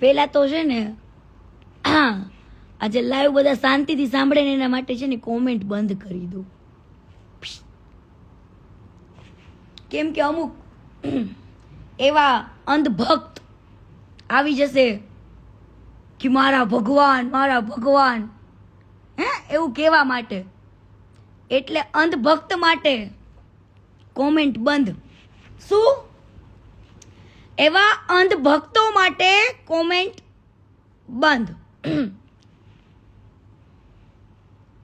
પેલા તો છે ને આજે લાઈવ બધા શાંતિથી સાંભળે ને એના માટે છે ને કોમેન્ટ બંધ કરી દો. કેમ કે અમુક એવા અંધભક્ત આવી જશે કે મારા ભગવાન હે એવું કહેવા માટે, એટલે અંધભક્ત માટે કોમેન્ટ બંધ. શું? એવા અંધભક્તો માટે કોમેન્ટ બંધ.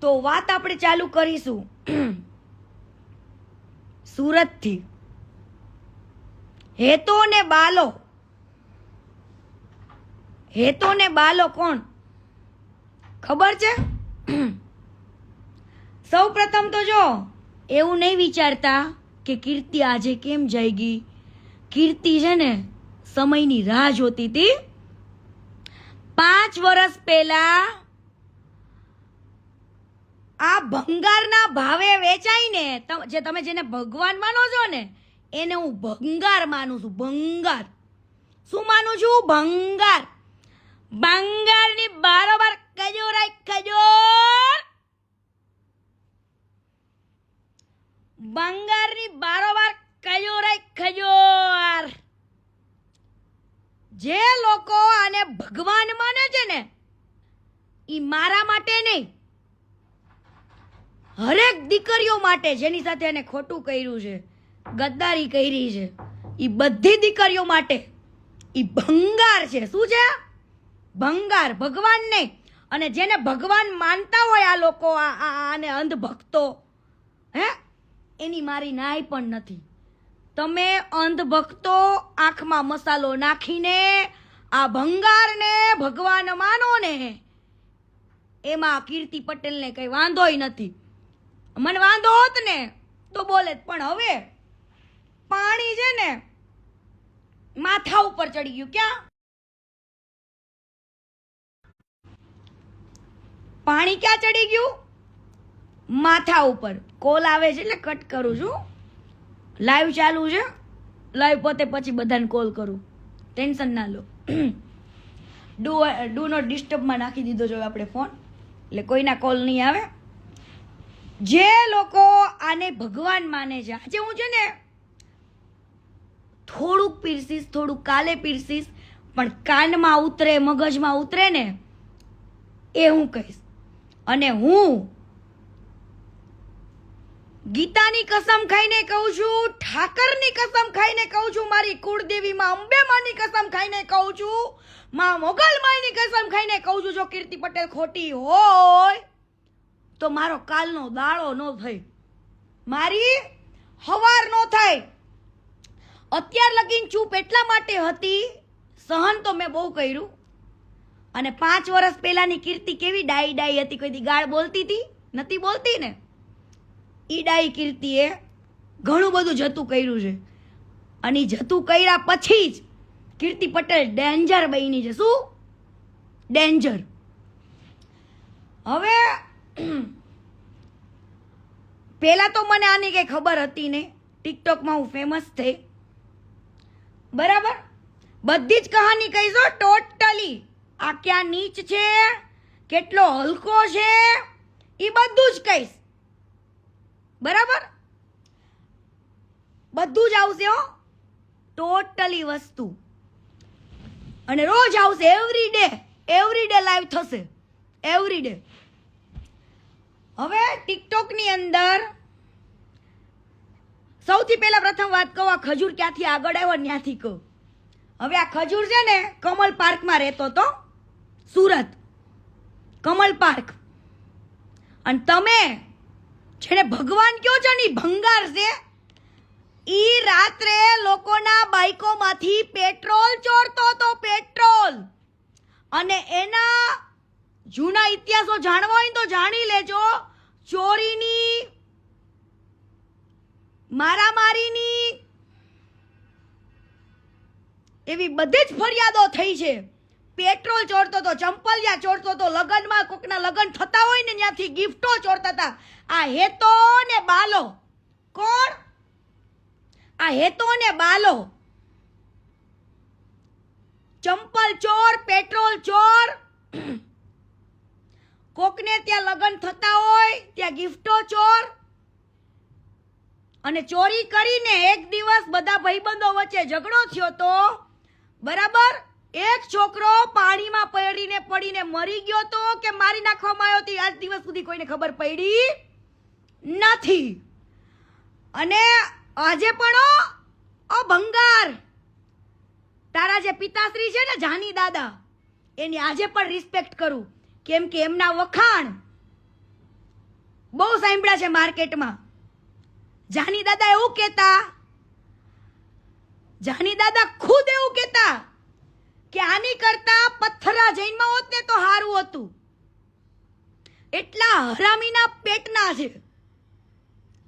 તો વાત આપણે ચાલુ કરીશું સુરતથી. હેતો ને બાલો કોણ ખબર છે? સૌ પ્રથમ તો જો એવું નહીં વિચારતા કે કીર્તિ આજે કેમ જાયગી. કીર્તિ છે ને સમયની રાહ જોતી હતી. 5 વર્ષ પહેલા આ ભંગારના ભાવે વેચાય ને, જે તમે જેને ભગવાન માનો છો ને એને હું ભંગાર માનું છું. ભંગાર. શું માનું છું? ભંગાર. ભંગારની બારોબાર ખજૂર ખજૂર. ભંગારની બારોબાર ખજૂર. જે લોકો આને ભગવાન માને છે ને ઈ મારા માટે નહીં, હરેક દીકરીઓ માટે જેની સાથે એને ખોટું કર્યું છે, ગદ્દારી કરી છે, ઈ બધી દીકરીઓ માટે ઈ ભંગાર છે. શું છે? ભંગાર. ભગવાન નહીં. અને જેને ભગવાન માનતા હોય આ લોકો, આને અંધભક્તો, હે એની મારી નાય પણ નથી. તમે અંધભક્તો આંખમાં મસાલો નાખીને આ ભંગારને ભગવાન માનો ને, એમાં કીર્તિ પટેલને કઈ વાંધોય નથી. મને વાંધો હોત ને તો બોલે, પણ હવે પાણી છે ને માથા ઉપર ચડી ગયું. ક્યાં પાણી ક્યાં ચડી ગયું? માથા ઉપર. કોલ આવે છે એટલે કટ કરું છું. લાઈવ ચાલુ છે. લાઈવ પોતે પછી બધાને કોલ કરું. ટેન્શન ના લો. ડુ નોટ ડિસ્ટર્બમાં નાખી દીધો જો આપણે ફોન, એટલે કોઈના કોલ નહીં આવે. જે લોકો આને ભગવાન માને છે, આજે હું છે ને થોડુંક પીરસીસ, થોડુંક કાલે પીરસીસ, પણ કાનમાં ઉતરે, મગજમાં ઉતરે ને એ હું કહીશ. અને હું ગીતાની કસમ ખાઈને કહું છું, ઠાકરની કસમ ખાઈને કહું છું, મારી કુળદેવી માં અંબેમાની કસમ ખાઈને કહું છું, માં મોગલમાની કસમ ખાઈને કહું છું, જો કીર્તિ પટેલ ખોટી હોય તો મારો કાલનો દાડો ન થાય, મારી હવાર ન થાય. અત્યાર લગીન ચૂપ એટલા માટે હતી, સહન તો મેં બહુ કર્યું. અને 5 વર્ષ પહેલાની કીર્તિ કેવી ડાઈ હતી, કોઈ દી ગાળ બોલતી હતી? નથી બોલતી ને. ઈ ડાઈ કીર્તિએ ઘણું બધું જતું કર્યું છે. અને જતું કર્યા પછી જ કીર્તિ પટેલ ડેન્જર બની છે. શું? ડેન્જર. હવે પેલા તો મને આની કઈ ખબર હતી ને. ટિકટોકમાં હું ફેમસ થઈ, બરાબર. બધી જ કહાની કહીશો ટોટલી. આ ક્યાં નીચ છે, કેટલો હલકો છે, એ બધું જ કહીશ, બરાબર. બધું જ આવશે હો, ટોટલી વસ્તુ. અને રોજ આવશે. એવરી ડે લાઈવ થશે, એવરી ડે. હવે ટિકટોકની અંદર સૌથી પહેલા પ્રથમ વાત કહું, આ ખજૂર ક્યાંથી આગળ આવ્યો ત્યાંથી કહું. હવે આ ખજૂર છે ને કમલ પાર્કમાં રહેતો હતો, સુરત કમલ પાર્ક. અને તમે જેને ભગવાન કયો છો ને ભંગાર છે, ઈ રાત્રે લોકોના બાઈકોમાંથી પેટ્રોલ ચોરતો હતો, પેટ્રોલ. અને એના જૂના ઇતિહાસો જાણવા હોય તો જાણી લેજો. ચોરીની, મારામારીની એવી બધી જ ફરિયાદો થઈ છે. પેટ્રોલ ચોરતો હતો, ચંપલિયા ચોરતો હતો, લગનમાં કોકના લગન થતા હોય ને ત્યાંથી ગિફ્ટો ચોરતા હતા. આ હેતો ને બાલો કોણ? આ હેતો ને બાલો ચંપલ ચોર, પેટ્રોલ ચોર, કોકને ત્યાં લગ્ન થતા હોય ત્યાં ગિફ્ટો ચોર, અને ચોરી કરીને એક દિવસ બધા ભાઈબંધો વચ્ચે ઝઘડો થયો તો બરાબર એક છોકરો પાણીમાં પડીને મરી ગયો તો કે મારી નાખવામાં આવ્યો તો આજ દિવસ સુધી કોઈને ખબર પડી નથી. અને આજે પણ ભંગાર તારા જે પિતાશ્રી છે ને જાની દાદા એની આજે પણ રિસ્પેક્ટ કરું, કેમ કે એમના વખાણ બહુ સાંભળ્યા છે માર્કેટમાં. જાની દાદા એવું કહેતા, જાની દાદા ખુદ એવું કહેતા કે આની કરતા પથ્થરા જૈનમાં હોત ને તો સારું હતું. એટલા હરામીના પેટના છે,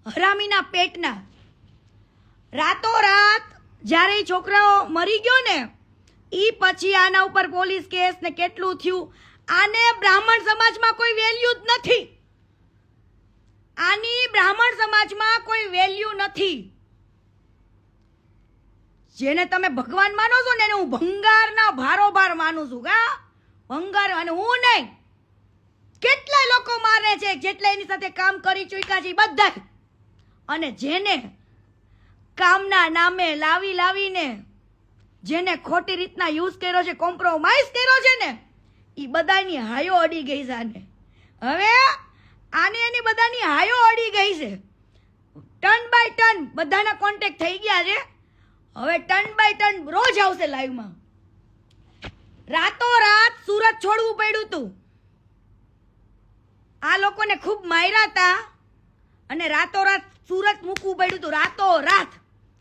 હરામીના પેટના. રાતોરાત જ્યારે એ છોકરાઓ મરી ગયો ને ઈ પછી આના ઉપર પોલીસ કેસ ને કેટલું થયું. આને બ્રાહ્મણ સમાજમાં કોઈ વેલ્યુ જ નથી, આની બ્રાહ્મણ સમાજમાં કોઈ વેલ્યુ નથી. જેને તમે ભગવાન માનો છો ને એને હું ભંગારના ભારોભાર માનું છું. ભંગાર, અને હું નહીં, કેટલાય લોકો માને છે જેટલા એની સાથે કામ કરી ચૂક્યા છે બધા. અને જેને કામના નામે લાવીને જેને ખોટી રીતના યુઝ કર્યો છે, કોમ્પ્રોમાઇઝ કર્યો છે ને એ બધાની હાયો અડી ગઈ છે. આને હવે આને એની બધાની હાયો અડી ગઈ છે. ટર્ન બાય ટર્ન બધાના કોન્ટેક્ટ થઈ ગયા છે. હવે ટર્ન બાય ટર્ન રોજ આવશે લાઈવમાં. રાતોરાત સુરત છોડવું પડ્યું હતું. આ લોકોને ખૂબ માર્યા હતા અને રાતોરાત સુરત મૂકવું પડ્યું હતું. રાતોરાત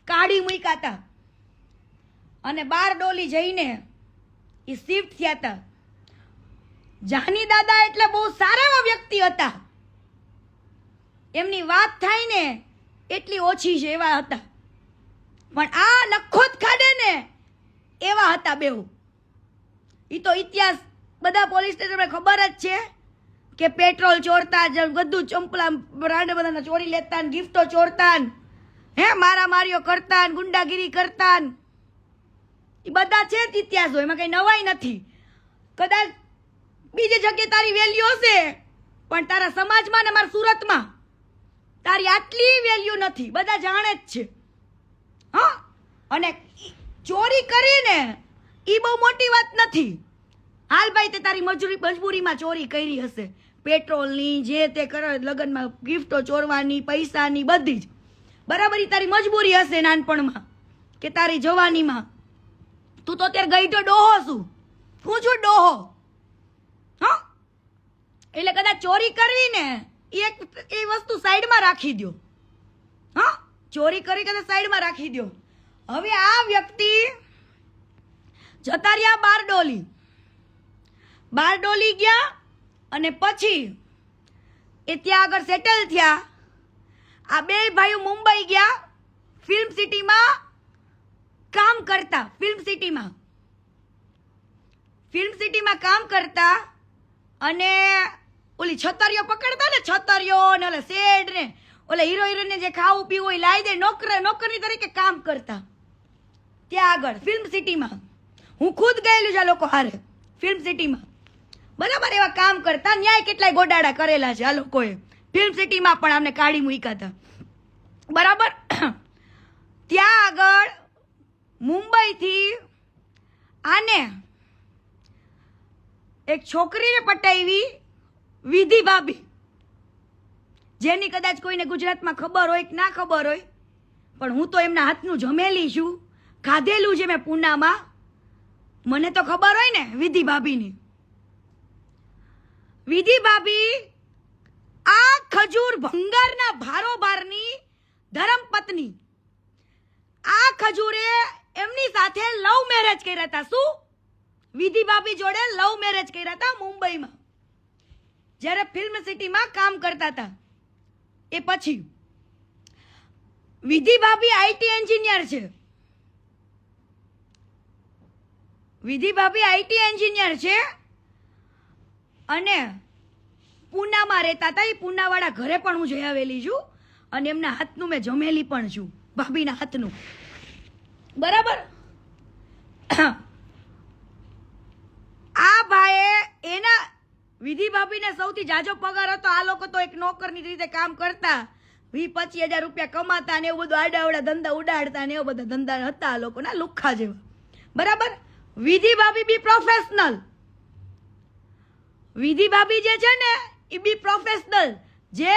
કાઢી મૂક્યા હતા અને બારડોલી જઈને એ શિફ્ટ થયા હતા. જાની દાદા એટલે બહુ સારા એવા વ્યક્તિ હતા. એમની વાત થાય ને એટલી ઓછી છે એવા હતા. પણ આ નખોદ ખાડે ને એવા હતા બેઉ. ઈ તો ઇતિહાસ બધા પોલીસ સ્ટેશન ખબર જ છે કે પેટ્રોલ ચોરતા, બધું ચંપલા બ્રાન્ડ બધાના ચોરી લેતા, ગિફ્ટો ચોરતા, મારામારીઓ કરતા, ગુંડાગીરી કરતા. એ બધા છે જ ઇતિહાસો, એમાં કઈ નવાઈ નથી. કદાચ બીજી જગ્યાએ તારી વેલ્યુ હશે પણ તારા સમાજમાં ને મારા સુરતમાં તારી આટલી વેલ્યુ નથી, બધા જાણે જ છે. હા, અને ચોરી કરીને ઈ બહુ મોટી વાત નથી. હાલ ભાઈ તે તારી મજબૂરીમાં ચોરી કરી હશે, પેટ્રોલની જે તે લગ્નમાં ગિફ્ટો ચોરવાની, પૈસાની, બધી જ બરાબર. ઈ તારી મજબૂરી હશે નાનપણમાં કે તારી જવાનીમાં. તું તો અત્યારે ગઈઢો ડોહો છું, હું છું ડોહો. હા, એટલે કદાચ ચોરી કરવી ને એ વસ્તુ સાઈડમાં રાખી દો. હા, ચોરી કરી કદાચ સાઈડમાં રાખી દો. હવે આ વ્યક્તિ જતા રહ્યા બારડોલી ગયા અને પછી એ ત્યાં આગળ સેટલ થયા. આ બે ભાઈઓ મુંબઈ ગયા ફિલ્મ સિટીમાં કામ કરતા. ફિલ્મ સિટીમાં કામ કરતા અને ઓલી છતરીઓ પકડતા ને, છતરીઓ ને ઓલા શેડ ને ઓલા હીરો હિરોઈનને જે ખાવું પીવું હોય લાવી દે, નોકરી તરીકે કામ કરતા ત્યાં આગળ ફિલ્મ સિટીમાં. હું ખુદ ગયેલું છે આ લોકો હારે ફિલ્મ સિટીમાં. બરાબર, એવા કામ કરતા. ન્યાય કેટલાય ગોડાડા કરેલા છે આ લોકોએ. ફિલ્મ સિટીમાં પણ આમને કાઢી મૂક્યા હતા. બરાબર, ત્યાં આગળ મુંબઈથી આને એક છોકરીને પટાવી, વિધિ ભાભી, જેની કદાચ કોઈને ગુજરાતમાં ખબર હોય કે ના ખબર હોય, પણ હું તો એમના હાથનું જમેલી છું, ખાધેલું છે મેં પૂનામાં, મને તો ખબર હોય ને વિધિ ભાભીની. વિધિ ભાભી આ ખજૂર ભંગારના ભારોભારની ધર્મપત્ની. આ ખજૂરે એમની સાથે લવ મેરેજ કર્યા હતા. શું? વિધિ ભાભી જોડે લવ મેરેજ કર્યા હતા મુંબઈમાં, જ્યારે ફિલ્મ સિટીમાં કામ કરતા હતા. એ પછી વિધિ ભાભી આઈટી એન્જિનિયર છે. વિધિ ભાભી આઈટી એન્જિનિયર છે અને પૂનામાં રહેતા હતા. એ પૂનાવાળા ઘરે પણ હું જઈ આવેલી છું અને એમના હાથનું મેં જમેલી પણ છું, ભાભીના હાથનું. બરાબર, આ ભાઈએ એના વિધિ ભાભીને સૌથી જાજો પગાર હતો. આ લોકો તો એક નોકરની રીતે કામ કરતા, 20-25 હજાર રૂપિયા કમાતા ને એવું બધું આડાવડા ધંધા ઉડાડતા ને એવું બધા ધંધા હતા આ લોકોના લુખ્ખા જેવા. બરાબર. વિધિ ભાભી બી પ્રોફેશનલ. વિધિ ભાભી જે છે ને એ બી પ્રોફેશનલ. જે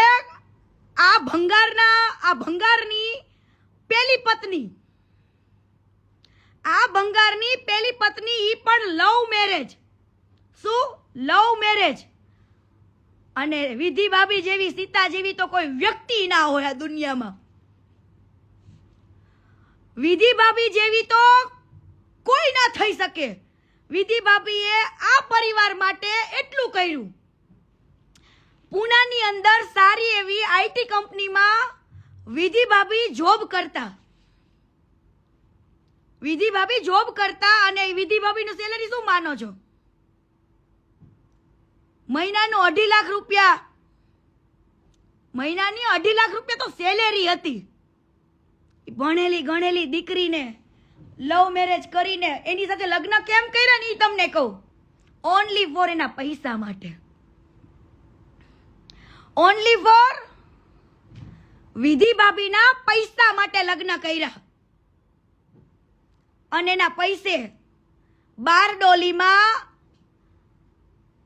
આ ભંગારની પેલી પત્ની, આ ભંગારની પેલી પત્ની ઈ પણ લવ મેરેજ. શું? Love marriage. અને વિધિ ભાભી જેવી, સીતા જેવી તો કોઈ વ્યક્તિ ના હોય આ દુનિયામાં. વિધિ ભાભી જેવી તો કોઈ ના થઈ શકે. વિધિ ભાભીએ આ પરિવાર માટે એટલું કર્યું. પૂનાની અંદર સારી એવી આઈટી કંપનીમાં વિધિ ભાભી જોબ કરતા. વિધિ ભાભી જોબ કરતા અને વિધિ ભાભીનું સેલરી શું માનો છો? મહિનાનું 2.5 લાખ રૂપિયા. મહિનાની 2.5 લાખ રૂપિયા તો સેલેરી હતી. ભણેલી ગણેલી દીકરીને લવ મેરેજ કરીને એની સાથે લગ્ન કેમ કર્યા ને એ તમને કહું. ઓનલી ફોર એના પૈસા માટે. ઓનલી ફોર વિધિ ભાભીના પૈસા માટે લગ્ન કર્યા. અને એના પૈસે બારડોલીમાં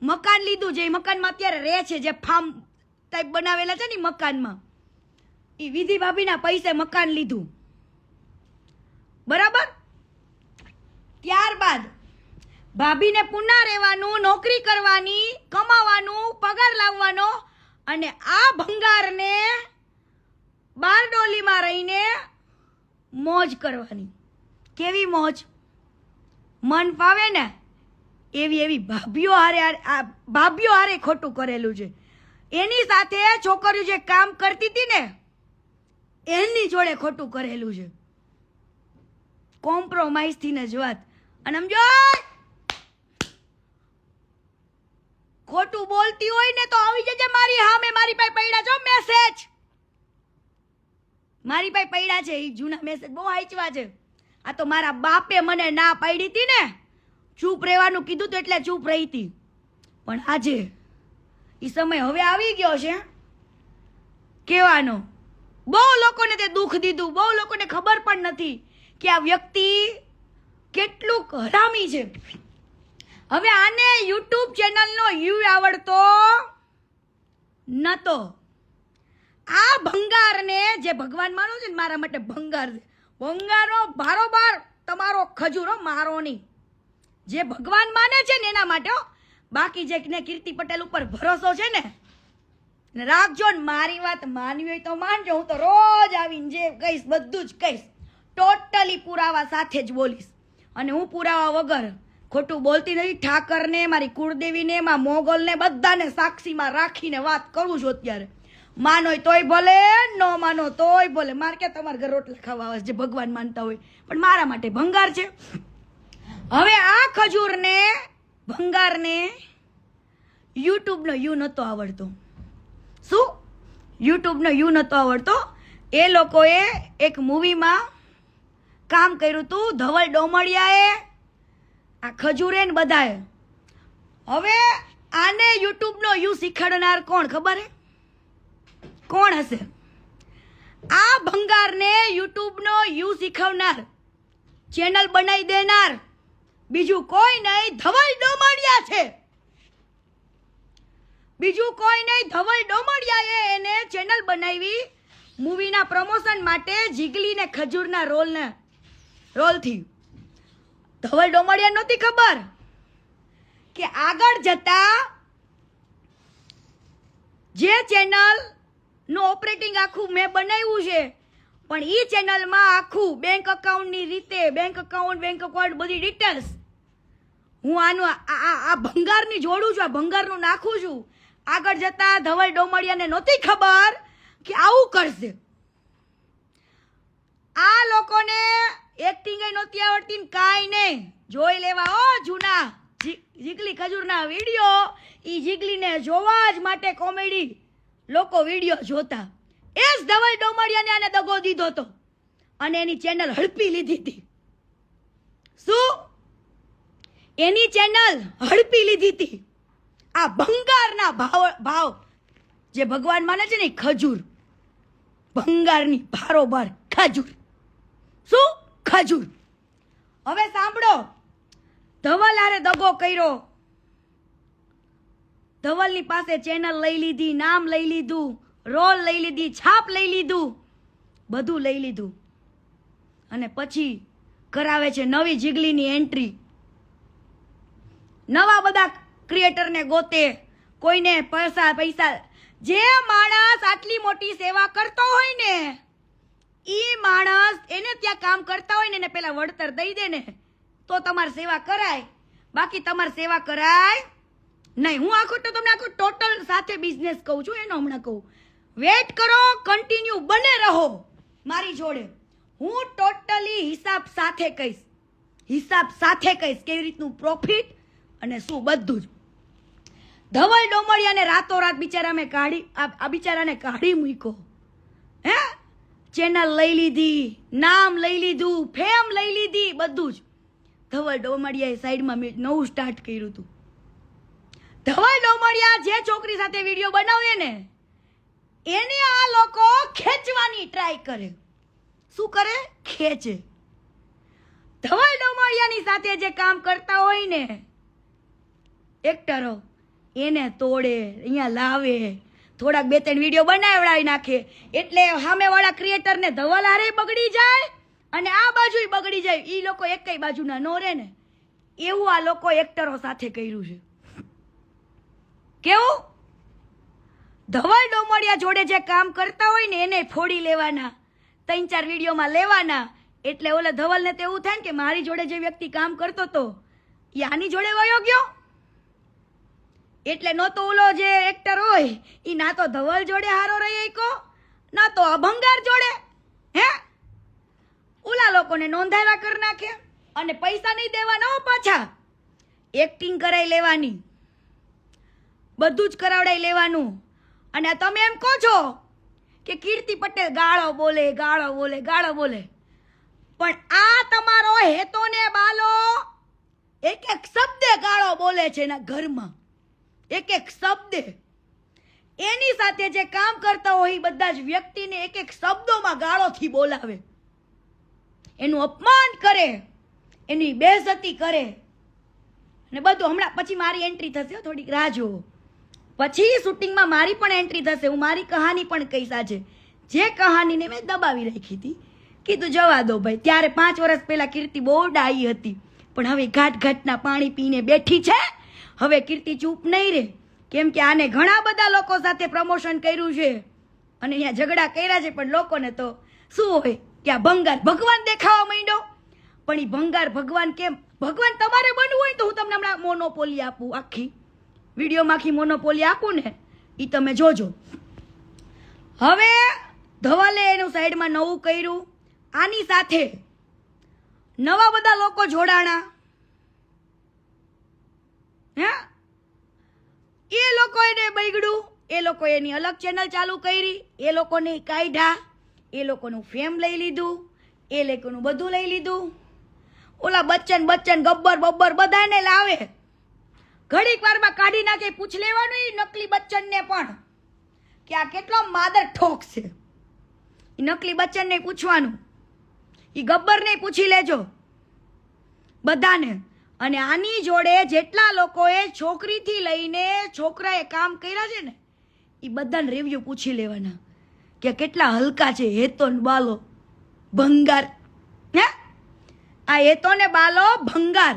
મકાન લીધું. જે મકાનમાં અત્યારે રહે છે, જે ફાર્મ ટાઈપ બનાવેલા છે ને મકાનમાં, એ વિધિ ભાભીના પૈસે મકાન લીધું. બરાબર. ત્યારબાદ ભાભીને પુના રહેવાનું, નોકરી કરવાની, કમાવાનું, પગાર લાવવાનો અને આ ભંગારને બારડોલીમાં રહીને મોજ કરવાની. કેવી મોજ? મન ફાવે ને એવી ભાભીઓ હારે ખોટું કરેલું છે. એની સાથે છોકરીઓ જે કામ કરતી હતી ને એની જોડે ખોટું કરેલું છે. કોમ્પ્રોમાઇઝ થી ને જ વાત. અને સમજો ખોટું બોલતી હોય ને તો આવી જજે મારી સામે. મારી પાસે પડ્યા છો મેસેજ. મારી પાસે પડ્યા છે એ જૂના મેસેજ, બહુ વાંચવા છે. આ તો મારા બાપે મને ના પાડી હતી ને, ચૂપ રહેવાનું કીધું તો એટલે ચૂપ રહી હતી. પણ આજે એ સમય હવે આવી ગયો છે કહેવાનો. બહુ લોકોને તે દુઃખ દીધું. બહુ લોકોને ખબર પણ નથી કે આ વ્યક્તિ કેટલું હરામી છે. હવે આને યુટ્યુબ ચેનલનો યુ આવડતો નતો. આ ભંગારને જે ભગવાન માનો છે ને, મારા માટે ભંગાર છે. ભંગારનો બારોબાર તમારો ખજૂરો મારો નહીં. જે ભગવાન માને છે ને એના માટે. બાકી જે કીર્તિ પટેલ ઉપર ભરોસો છે ને રાખજો ને. મારી વાત માનવી હોય તો માનજો. હું તો રોજ આવીને જે કહીશ બધું જ કહીશ. ટોટલી પુરાવા સાથે જ બોલીશ. અને હું પુરાવા વગર ખોટું બોલતી નથી. ઠાકરને, મારી કુળદેવીને, માં મોગલને બધાને સાક્ષીમાં રાખીને વાત કરું છું અત્યારે. માનો તોય ભલે, ન માનો તોય ભલે. મારે ક્યાં તમારા ઘર રોટલા ખાવા આવે જે ભગવાન માનતા હોય, પણ મારા માટે ભંગાર છે. હવે આ ખજૂરને, ભંગારને યુટ્યુબનો યુ નતો આવડતો. શું? યુટ્યુબનો યુ નતો આવડતો. એ લોકોએ એક મૂવીમાં કામ કર્યું હતું, ધવલ ડોમડિયાએ, આ ખજૂરે ને બધાએ. હવે આને યુટ્યુબનો યુ શીખવાડનાર કોણ ખબર હે? કોણ હશે? આ ભંગારને યુટ્યુબનો યુ શીખવનાર, ચેનલ બનાવી દેનાર બીજું કોઈ નહીં, ધવલ ડોમડિયા છે. બીજું કોઈ નહીં, ધવલ ડોમડિયાએ એને ચેનલ બનાવી મૂવીના પ્રમોશન માટે, જીગલી ને ખજૂરના રોલથી. ધવલ ડોમડિયા નહોતી ખબર કે આગળ જતા જે ચેનલ નું ઓપરેટિંગ આખું મેં બનાવ્યું છે, પણ એ ચેનલમાં આખું બેંક અકાઉન્ટની રીતે, બેંક અકાઉન્ટ બધી ડિટેલ્સ હું આનું આ ભંગારની જોડું છું, આ ભંગારનું નાખું છું. આગળ જતા ધવલ ડોમડિયાને નહોતી ખબર કે આવું કરશે. આ લોકોને એક્ટિંગ નહોતી આવડતી ને કાંઈ નહીં. જોઈ લેવા ઓ જૂના જીગલી ખજૂરના વિડીયો. એ જીગલીને જોવા જ માટે કોમેડી લોકો વિડીયો જોતા. એ જ ધવલ ડોમડિયાને આને દગો દીધો હતો અને એની ચેનલ હડપી લીધી હતી. શું? એની ચેનલ હડપી લીધી હતી. આ ભંગારના ભાવ જે ભગવાન માને છે ને, ખજૂર, ભંગારની ભારોભાર ખજૂર. શું ખજૂર? હવે સાંભળો, ધવલ હારે દગો કર્યો. ધવલની પાસે ચેનલ લઈ લીધી, નામ લઈ લીધું, રોલ લઈ લીધી, છાપ લઈ લીધું, બધું લઈ લીધું, અને પછી કરાવે છે નવી જીગલીની એન્ટ્રી. નવા બધા ક્રિએટરને ગોતે, કોઈને પૈસા. જે માણસ આટલી મોટી સેવા કરતો હોય ને, ઈ માણસ એને ત્યાં કામ કરતા હોય ને, એને પેલા વળતર દઈ દે ને, તો તમારી સેવા કરાય. બાકી તમારી સેવા કરાય નહીં. હું આખો તો તમને આખો ટોટલ સાથે બિઝનેસ કહું છું, એનો હમણાં કહું. વેટ કરો, કન્ટિન્યુ બને રહો મારી જોડે. હું ટોટલી હિસાબ સાથે કહીશ, કેવી રીતનું પ્રોફિટ અને શું બધું જ. ધવલ ડોમડિયાને રાતોરાત બિચારાને કાઢી મૂક્યો. હે, ચેનલ લઈ લીધી, નામ લઈ લીધું, ફેમ લઈ લીધી, બધું જ. ધવલ ડોમડિયાએ સાઈડમાં નવું સ્ટાર્ટ કર્યું હતું. ધવલ ડોમડિયા જે છોકરી સાથે વિડીયો બનાવે ને, એને આ લોકો ખેંચવાની ટ્રાય કરે. શું કરે? ખેંચે. ધવલ ડોમડિયાની સાથે જે કામ કરતા હોય ને એક્ટરો, એને તોડે, અહીંયા લાવે, થોડાક 2-3 વિડીયો બનાવડાવી નાખે, એટલે સામેવાળા ક્રિએટરને ધવલ હારે બગડી જાય અને આ બાજુ બગડી જાય. એ લોકો એકઈ બાજુના નો રહે ને, એવું આ લોકો એક્ટરો સાથે કર્યું છે. કેવું? ધવલ ડોમડિયા જોડે જે કામ કરતા હોય ને, એને ફોડી લેવાના, 3-4 વિડીયોમાં લેવાના. એટલે ઓલા ધવલને તો એવું થાય ને કે મારી જોડે જે વ્યક્તિ કામ કરતો હતો એ આની જોડે વયો ગયો. એટલે નો તો ઓલો જે એક્ટર હોય એ ના તો ધવલ જોડે હારો રહી કો, ના તો અભંગાર જોડે. હે, ઓલા લોકોને નોંધાયેલા કરી નાખે અને પૈસા નહીં દેવાના પાછા. એક્ટિંગ કરાવી લેવાની, બધું જ કરાવડાવી લેવાનું. અને તમે એમ કહો છો કે કીર્તિ પટેલ ગાળો બોલે, પણ આ તમારો હેતો ને બાલો એક શબ્દ ગાળો બોલે છે એના ઘરમાં, એક શબ્દ. એની સાથે જે કામ કરતા હોય એ બધા જ વ્યક્તિને એક શબ્દોમાં ગાળોથી બોલાવે, એનું અપમાન કરે, એની બેઇજ્જતી કરે અને બધું. હમણાં પછી મારી એન્ટ્રી થશે, થોડીક રાહ જુઓ. પછી શૂટિંગમાં મારી પણ એન્ટ્રી થશે. હું મારી કહાની પણ કહીશ આજે. જે કહાનીને મેં દબાવી રાખી હતી, કીધું જવા દો ભાઈ. ત્યારે 5 વર્ષ પહેલા કીર્તિ બહુ ડાઈ હતી, પણ હવે ઘાટના પાણી પીને બેઠી છે. હવે કીર્તિ ચૂપ નહીં રહે, કેમ કે આને ઘણા બધા લોકો સાથે પ્રમોશન કર્યું છે અને અહીંયા ઝઘડા કર્યા છે, પણ લોકોને તો શું હોય કે આ ભંગાર ભગવાન દેખાવા માંડ્યો. પણ એ ભંગાર ભગવાન કેમ? ભગવાન તમારે બનવું હોય તો હું તમને હમણાં મોનોપોલી આપું, આખી વિડીયોમાં આખી મોનોપોલી આપું ને, એ તમે જોજો. હવે ધવલે એનું સાઈડમાં નવું કર્યું, આની સાથે નવા બધા લોકો જોડાણા. હે, એ લોકો એને બગડ્યું, એ લોકો એની અલગ ચેનલ ચાલુ કરી, એ લોકોને કાઢ્યા, એ લોકોનું ફેમ લઈ લીધું, એ લોકોનું બધું લઈ લીધું. ઓલા બચ્ચન ગબ્બર બધાને લાવે, ઘડીક વારમાં કાઢી નાખે. પૂછ લેવાનું એ નકલી બચ્ચનને પણ કે આ કેટલો માદર ઠોક છે. એ નકલી બચ્ચનને પૂછવાનું, એ ગબ્બરને પૂછી લેજો બધાને. અને આની જોડે જેટલા લોકોએ છોકરીથી લઈને છોકરાએ કામ કર્યા છે ને, એ બધાને રિવ્યુ પૂછી લેવાના કે કેટલા હલકા છે. હેતો ને બાલો ભંગાર. હે, આ હેતો ને બાલો ભંગાર.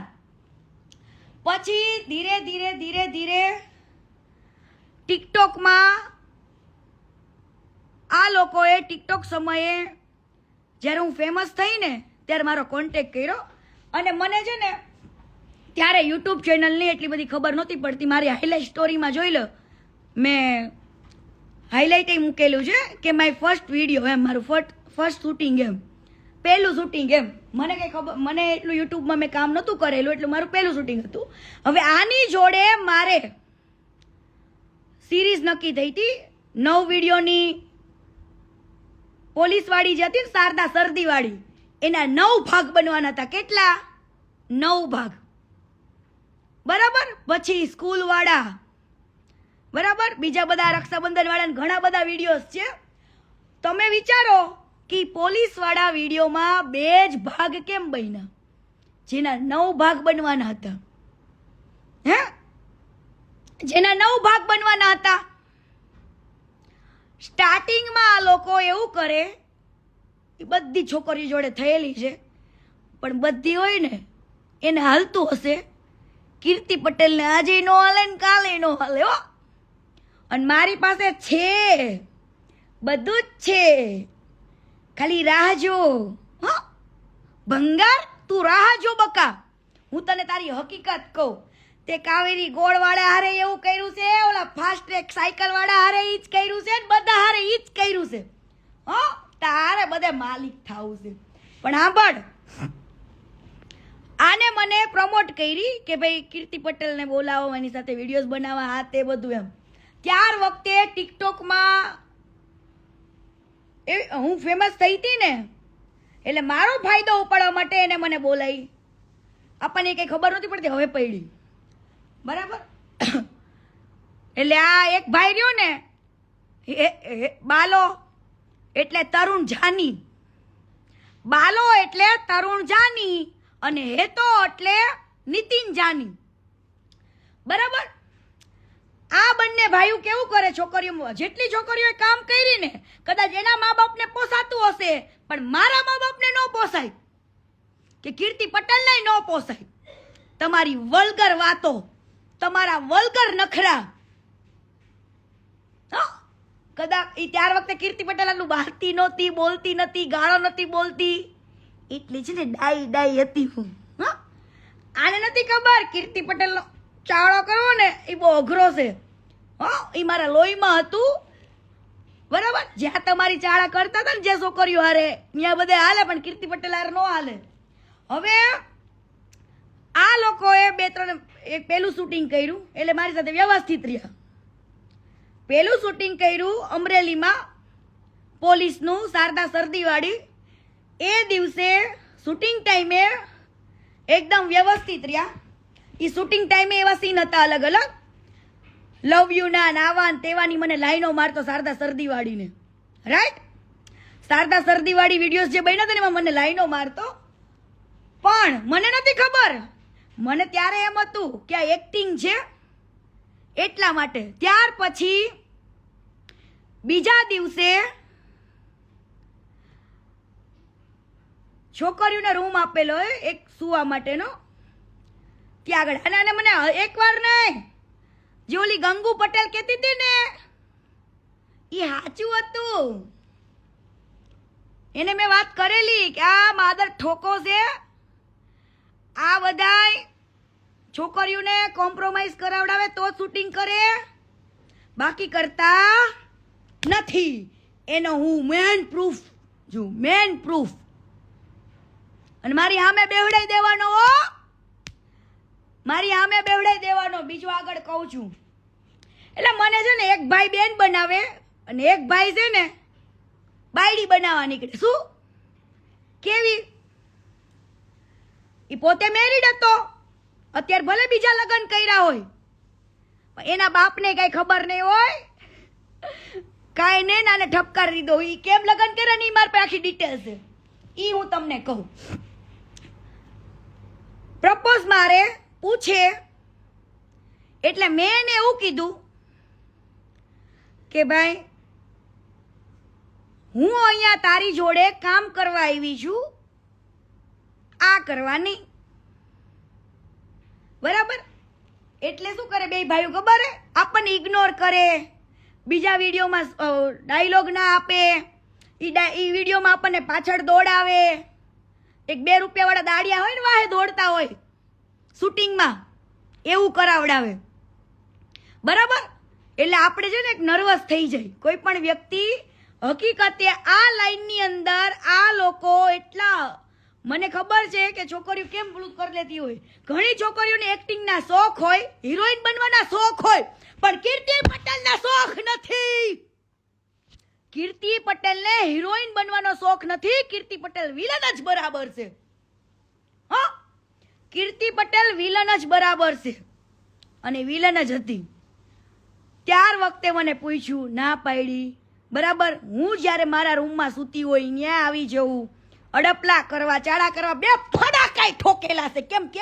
પછી ધીરે ધીરે ટિકટોકમાં આ લોકોએ ટિકટોક સમયે જ્યારે હું ફેમસ થઈ ને ત્યારે મારો કોન્ટેક્ટ કર્યો. અને મને છે ને ત્યારે યુટ્યુબ ચેનલની એટલી બધી ખબર નહોતી પડતી. મારી હાઇલાઇટ સ્ટોરીમાં જોઈ લો, મેં હાઇલાઇટ મૂકેલું છે કે માય ફર્સ્ટ વિડીયો, એમ મારું ફર્સ્ટ શૂટિંગ, એમ પહેલું શૂટિંગ. એમ મને કંઈ ખબર, મને એટલું યુટ્યુબમાં મેં કામ નહોતું કરેલું, એટલે મારું પહેલું શૂટિંગ હતું. હવે આની જોડે મારે સિરીઝ નક્કી થઈ હતી 9 વિડીયોની. પોલીસવાળી જે હતી ને, શારદા સરદીવાળી, એના 9 ભાગ બનવાના હતા. કેટલા? 9 ભાગ. બરાબર, પછી સ્કૂલ વાળા, બરાબર, બીજા બધા રક્ષાબંધન વાળા ઘણા બધા વિડીયોઝ છે. તમે વિચારો કે પોલીસ વાળા વિડીયોમાં 2 જ ભાગ કેમ બન્યા, જેના 9 ભાગ બનવાના હતા? હે, જેના 9 ભાગ બનવાના હતા. સ્ટાર્ટિંગમાં આ લોકો એવું કરે, એ બધી છોકરીઓ જોડે થયેલી છે, પણ બધી હોય ને એને હાલતું હશે. કીર્તિ પટેલને આજે નો હાલે ને કાલે નો હાલે હો. અને મારી પાસે છે, બધું જ છે, ખાલી રાહ જો. હા ભંગાર, તું રાહ જો બકા. હું તને તારી હકીકત કહું, તે કાવેરી ગોળ વાળા હારે એવું કર્યું છે, ઓલા ફાસ્ટ ટ્રેક સાયકલ વાળા હારે ઈ જ કર્યું છે, બધા હારે ઈ જ કર્યું છે. હા, તારે બધે માલિક થાવું છે. પણ સાંભળ, આને મને પ્રમોટ કરી કે ભાઈ કીર્તિ પટેલને બોલાવો, એની સાથે વિડીયોઝ બનાવવા, આ તે બધું એમ. ત્યાર વખતે ટિકટોકમાં હું ફેમસ થઈ હતી ને, એટલે મારો ફાયદો ઉપાડવા માટે એને મને બોલાવી. આપણને કંઈ ખબર નહોતી પડતી, હવે પડી. બરાબર, એટલે આ એક ભાઈ રહ્યો ને, બાલો એટલે તરુણ જાની, બાલો એટલે તરુણ જાની, અને હેતો એટલે નીતિન જાની. બરાબર, આ બંને ભાઈઓ કેવું કરે, છોકરીઓ, જેટલી છોકરીઓએ કામ કરી ને, કદાચ એના મા બાપને પોસાતું હશે, પણ મારા મા બાપને ન પોસાય, કે કીર્તિ પટેલને ન પોસાય. તમારી વલ્ગર વાતો, તમારા વલ્ગર નખરા. કદાચ એ ત્યાર વખતે કીર્તિ પટેલ આટલું બહારતી નહોતી, બોલતી નથી, ગાળો નથી બોલતી, એટલી છે ને ડાઈ હતી હું. આને નથી ખબર કીર્તિ પટેલનો ચાળો કરવો ને એ બહુ અઘરો છે. હા, એ મારા લોહીમાં હતું. બરાબર, જ્યાં તમારી ચાળા કરતા હતા ને જે છોકરીઓ હારે, ત્યાં બધે હાલે, પણ કીર્તિ પટેલ હારે ન હાલે. હવે આ લોકોએ 2-3 એક પહેલું શૂટિંગ કર્યું, એટલે મારી સાથે વ્યવસ્થિત રહ્યા. પહેલું શૂટિંગ કર્યું અમરેલીમાં પોલીસનું, શારદા સરદીવાળી. એ દિવસે શૂટિંગ ટાઈમે એકદમ વ્યવસ્થિત રહ્યા. એ શૂટિંગ ટાઈમે એવા સીન હતા અલગ અલગ, લવ યુ ના નાવા તેવાની મને લાઈનો મારતો શારદા સરદીવાળીને. રાઈટ, શારદા સરદીવાળી વિડીયોઝ જે બન્યા હતા ને એમાં મને લાઈનો મારતો. પણ મને નથી ખબર, મને ત્યારે એમ હતું કે આ એક્ટિંગ છે એટલા માટે. ત્યાર પછી બીજા દિવસે છોકરીઓને રૂમ આપેલો હોય એક સુવા માટેનો, ત્યાં આગળ. અને મને એકવાર નહીં, જે ઓલી ગંગુ પટેલ કહેતી હતી ને એ સાચું હતું. એને મેં વાત કરેલી કે આ માદર ઠોકો છે, આ બધાય છોકરીઓને કોમ્પ્રોમાઇઝ કરાવડાવે તો શૂટિંગ કરે, બાકી કરતા નથી. એનો હું મેન પ્રૂફ છું, મેન પ્રૂફ. અને મારી સામે બેવડાઈ દેવાનો હો, મારી સામે બેવડાઈ દેવાનો. બીજું આગળ કહું છું. એટલે મને છે ને એક ભાઈ બેન બનાવે અને એક ભાઈ છે ને બાયડી બનાવવા નીકળે. શું કેવી? એ પોતે મેરીડ હતો, અત્યારે ભલે બીજા લગ્ન કર્યા હોય, પણ એના બાપને કઈ ખબર નહીં હોય, કાંઈ નહીં, નાને ઠપકારી દીધો. એ કેમ લગ્ન કરે ને એ મારી પાસે આખી ડિટેલ છે, એ હું તમને કહું. પ્રપોઝ મારે પૂછે એટલે મેં એને એવું કીધું કે ભાઈ હું અહીંયા તારી જોડે કામ કરવા આવી છું, આ કરવા નહીં. બરાબર, એટલે શું કરે બે ભાઈઓ ખબર હે, આપણને ઇગ્નોર કરે, બીજા વિડીયોમાં ડાયલોગ ના આપે, એ વિડીયોમાં આપણને પાછળ દોડાવે. એક 2 રૂપિયાવાળા દાડિયા હોય ને વાહે દોડતા હોય શૂટિંગમાં, એવું કરાવડાવે. બરાબર, એટલે આપણે છે ને એક નર્વસ થઈ જાય કોઈ પણ વ્યક્તિ. હકીકતે આ લાઈનની અંદર આ લોકો એટલા, મને ખબર છે કે છોકરીઓ કેમ પેલું કરી લેતી હોય. ઘણી છોકરીઓને એક્ટિંગના શોખ હોય, હિરોઈન બનવાના શોખ હોય, પણ કીર્તિ પટેલના શોખ નથી. કીર્તિ પટેલને હિરોઈન બનવાનો શોખ નથી. કીર્તિ પટેલ વિલન જ બરાબર છે. હા, કીર્તિ પટેલ વિલન જ બરાબર છે. અને વિલન જ હતી. ત્યાર વખતે મને પૂછ્યું, ના પાડી. બરાબર, હું જ્યારે મારા રૂમમાં સૂતી હોય ત્યાં આવી જવું, અડપલા કરવા, ચાળા કરવા, 2 ફડાકાય ઠોકેલા છે. કેમ કે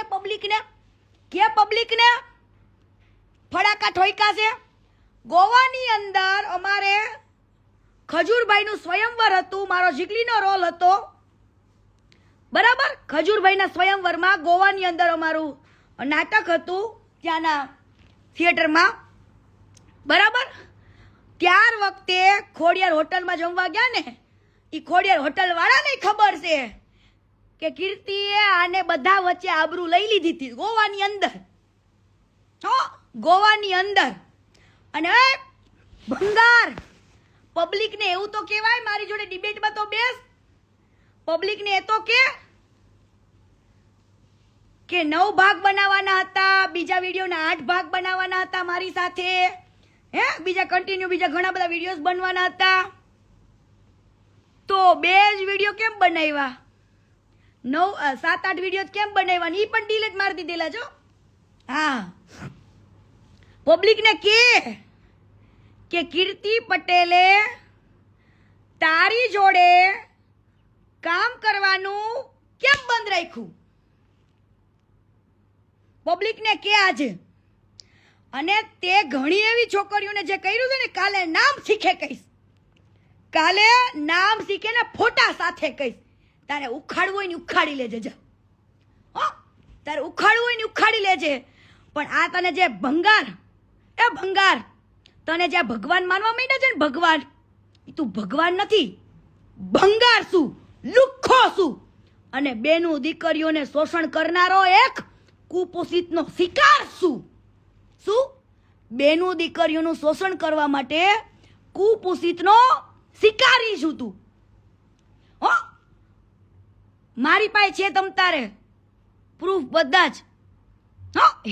પબ્લિકને ફડાકા ઠોક્યા છે. ગોવાની અંદર અમારે ખજૂરભાઈનું સ્વયંવર હતું, મારો જીગલીનો રોલ હતો. બરાબર, ખજૂરભાઈના સ્વયંવરમાં ગોવાની અંદર અમારું નાટક હતું ત્યાંના થિયેટરમાં. બરાબર, ત્યાર વખતે ખોડિયાર હોટલમાં જમવા ગયા ને, એ ખોડિયાર હોટલ વાળાને ખબર છે કે કીર્તિએ આને બધા વચ્ચે આબરૂ લઈ લીધી હતી ગોવાની અંદર. ગોવાની અંદર. અને ભંગાર, પબ્લિકને એવું તો કહેવાય, મારી જોડે ડિબેટમાં તો બેસ, પબ્લિકને એ તો કે 9 ભાગ બનાવવાના હતા, બીજા વિડીયોના 8 ભાગ બનાવવાના હતા મારી સાથે, બીજા ઘણા બધા વિડીયોઝ બનવાના હતા. તો 2 જ વિડીયો કેમ બનાવ્યા? 7-8 વિડીયો કેમ બનાવ્યા? એ પણ ડિલીટ મારી દીધેલા છો. હા, પબ્લિકને કે કીર્તિ પટેલે તારી જોડે કામ કરવાનું કેમ બંધ રાખ્યું? પબ્લિકને કે આજે. અને તે ઘણી એવી છોકરીઓને જે કર્યું છે ને, કાલે નામ શીખે કહીશ, કાલે નામ શીખે ને ફોટા સાથે કહીશ. તારે ઉખાડવું હોય ને ઉખાડી લેજે. જા, તારે ઉખાડવું હોય ને ઉખાડી લેજે. પણ આ તને જે ભંગાર, તને જે ભગવાન માનવા માંડ્યા છે ને, ભગવાન, તું ભગવાન નથી, ભંગાર શું, લુખ્ખો શું, અને બેનું દીકરીઓને શોષણ કરનારો એક કુપોષિતનો શિકાર શું? બેનું દીકરીઓનું શોષણ કરવા માટે કુપોષિતનો શિકારી છું તું. મારી પાસે છે તમ તારે પ્રૂફ બધા જ.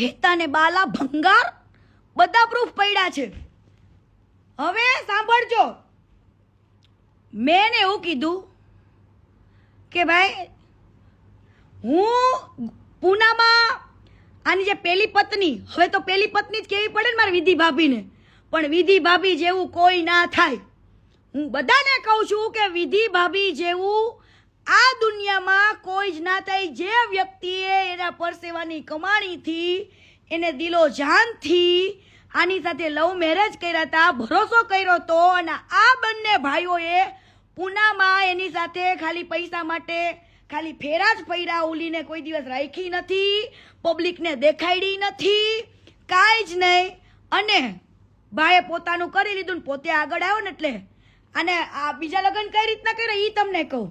હેતા ને બાલા, ભંગાર, બધા પ્રૂફ પડ્યા છે. હવે સાંભળજો, મેં એવું કીધું કે ભાઈ હું પૂનામાં આની જે પેલી પત્ની, હવે તો પેલી પત્ની જ કહેવી પડે ને મારે વિધિ ભાભીને, પણ વિધિ ભાભી જેવું કોઈ ના થાય. હું બધાને કહું છું કે વિધિ ભાભી જેવું આ દુનિયામાં કોઈ જ ના થાય. જે વ્યક્તિએ એના પરસેવાની કમાણીથી, એને દિલો જાનથી આની સાથે લવ મેરેજ કર્યા હતા, ભરોસો કર્યો હતો, અને આ બંને ભાઈઓએ પૂનામાં એની સાથે ખાલી પૈસા માટે ખાલી ફેરા જ ફર્યા, ઉલીને કોઈ દિવસ રાખી નથી, પબ્લિકને દેખાડી નથી, કાંઈ જ નહીં. અને ભાઈએ પોતાનું કરી લીધું ને પોતે આગળ આવ્યો ને, એટલે અને આ બીજા લગ્ન કઈ રીતના કર્યા એ તમને કહું.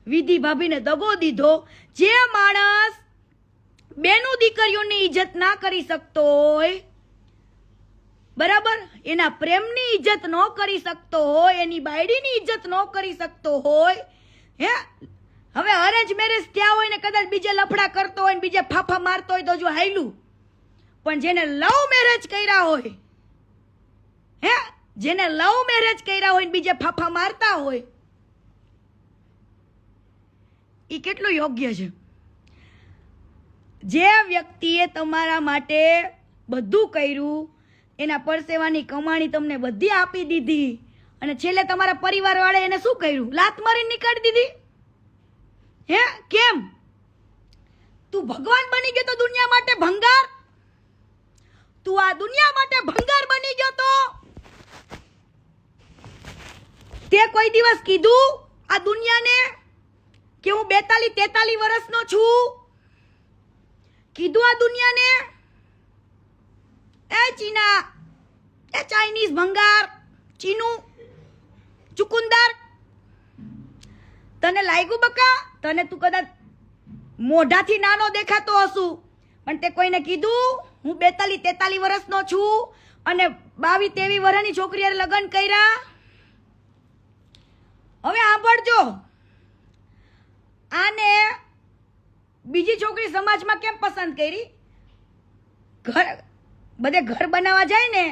વિધિ ભાભીને દગો દીધો. જે માણસ બેનું દીકરીઓની ઇજ્જત ના કરી શકતો હોય, બરાબર, એના પ્રેમની ઇજ્જત ન કરી શકતો હોય, એની બાયડીની ઇજ્જત ન કરી શકતો હોય, હવે અરેન્જ મેરેજ થયા હોય ને કદાચ બીજે લફડા કરતો હોય ને બીજે ફાફા મારતો હોય તો જો હાયલું, પણ જેને લવ મેરેજ કર્યા હોય, જેને લવ મેરેજ કર્યા હોય ને બીજે ફાફા મારતા હોય, એ કેટલું યોગ્ય છે? જે વ્યક્તિએ તમારા માટે બધું કર્યું, એના પરસેવાની કમાણી તમને બધી આપી દીધી, અને છેલ્લે તમારા પરિવાર વાળે એને શું કર્યું? લાત મારીને નીકાળી દીધી. કેમ? તું ભગવાન બની ગયો તો દુનિયા માટે ભંગાર? તું આ દુનિયા માટે ભંગાર બની ગયો તો તે કોઈ દિવસ કીધું આ દુનિયાને કે હું 42-43 વર્ષનો છું? કીધું આ દુનિયાને? એ ચીના, એ ચાઇનીઝ ભંગાર, ચીનું ચુકુંદર, તને લાગ્યું બકા? તને તું કદાચ મોઢાથી નાનો દેખાતો હશું, પણ તે કોઈને કીધું હું 42-43 વર્ષનો છું અને 22-23 વર્ષની છોકરીએ લગ્ન કર્યા? હવે સાંભળજો, આને બીજી છોકરી સમાજમાં કેમ પસંદ કરી? બધે ઘર બનાવવા જાય ને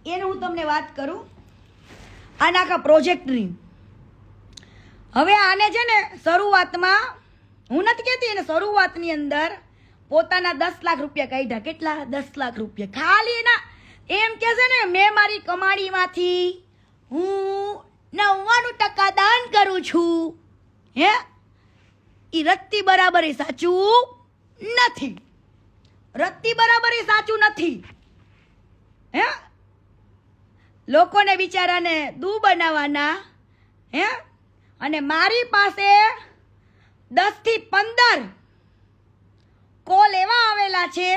એને હું તમને વાત કરું, આના આખા પ્રોજેક્ટની. હવે આને છે ને શરૂઆતમાં, હું નથી કહેતી, એને શરૂઆતની અંદર પોતાના 10 લાખ રૂપિયા કાઢ્યા. કેટલા? 10 લાખ રૂપિયા. ખાલી એના એમ કે છે ને, મેં મારી કમાણીમાંથી હું 99% દાન કરું છું. હે, ઈ રત્તી બરાબર એ સાચું નથી. રત્તી બરાબર એ સાચું નથી. હે, લોકોને બિચારાને દૂ બનાવવાના. હે, અને મારી પાસે 10 થી 15 કોલ એવા આવેલા છે,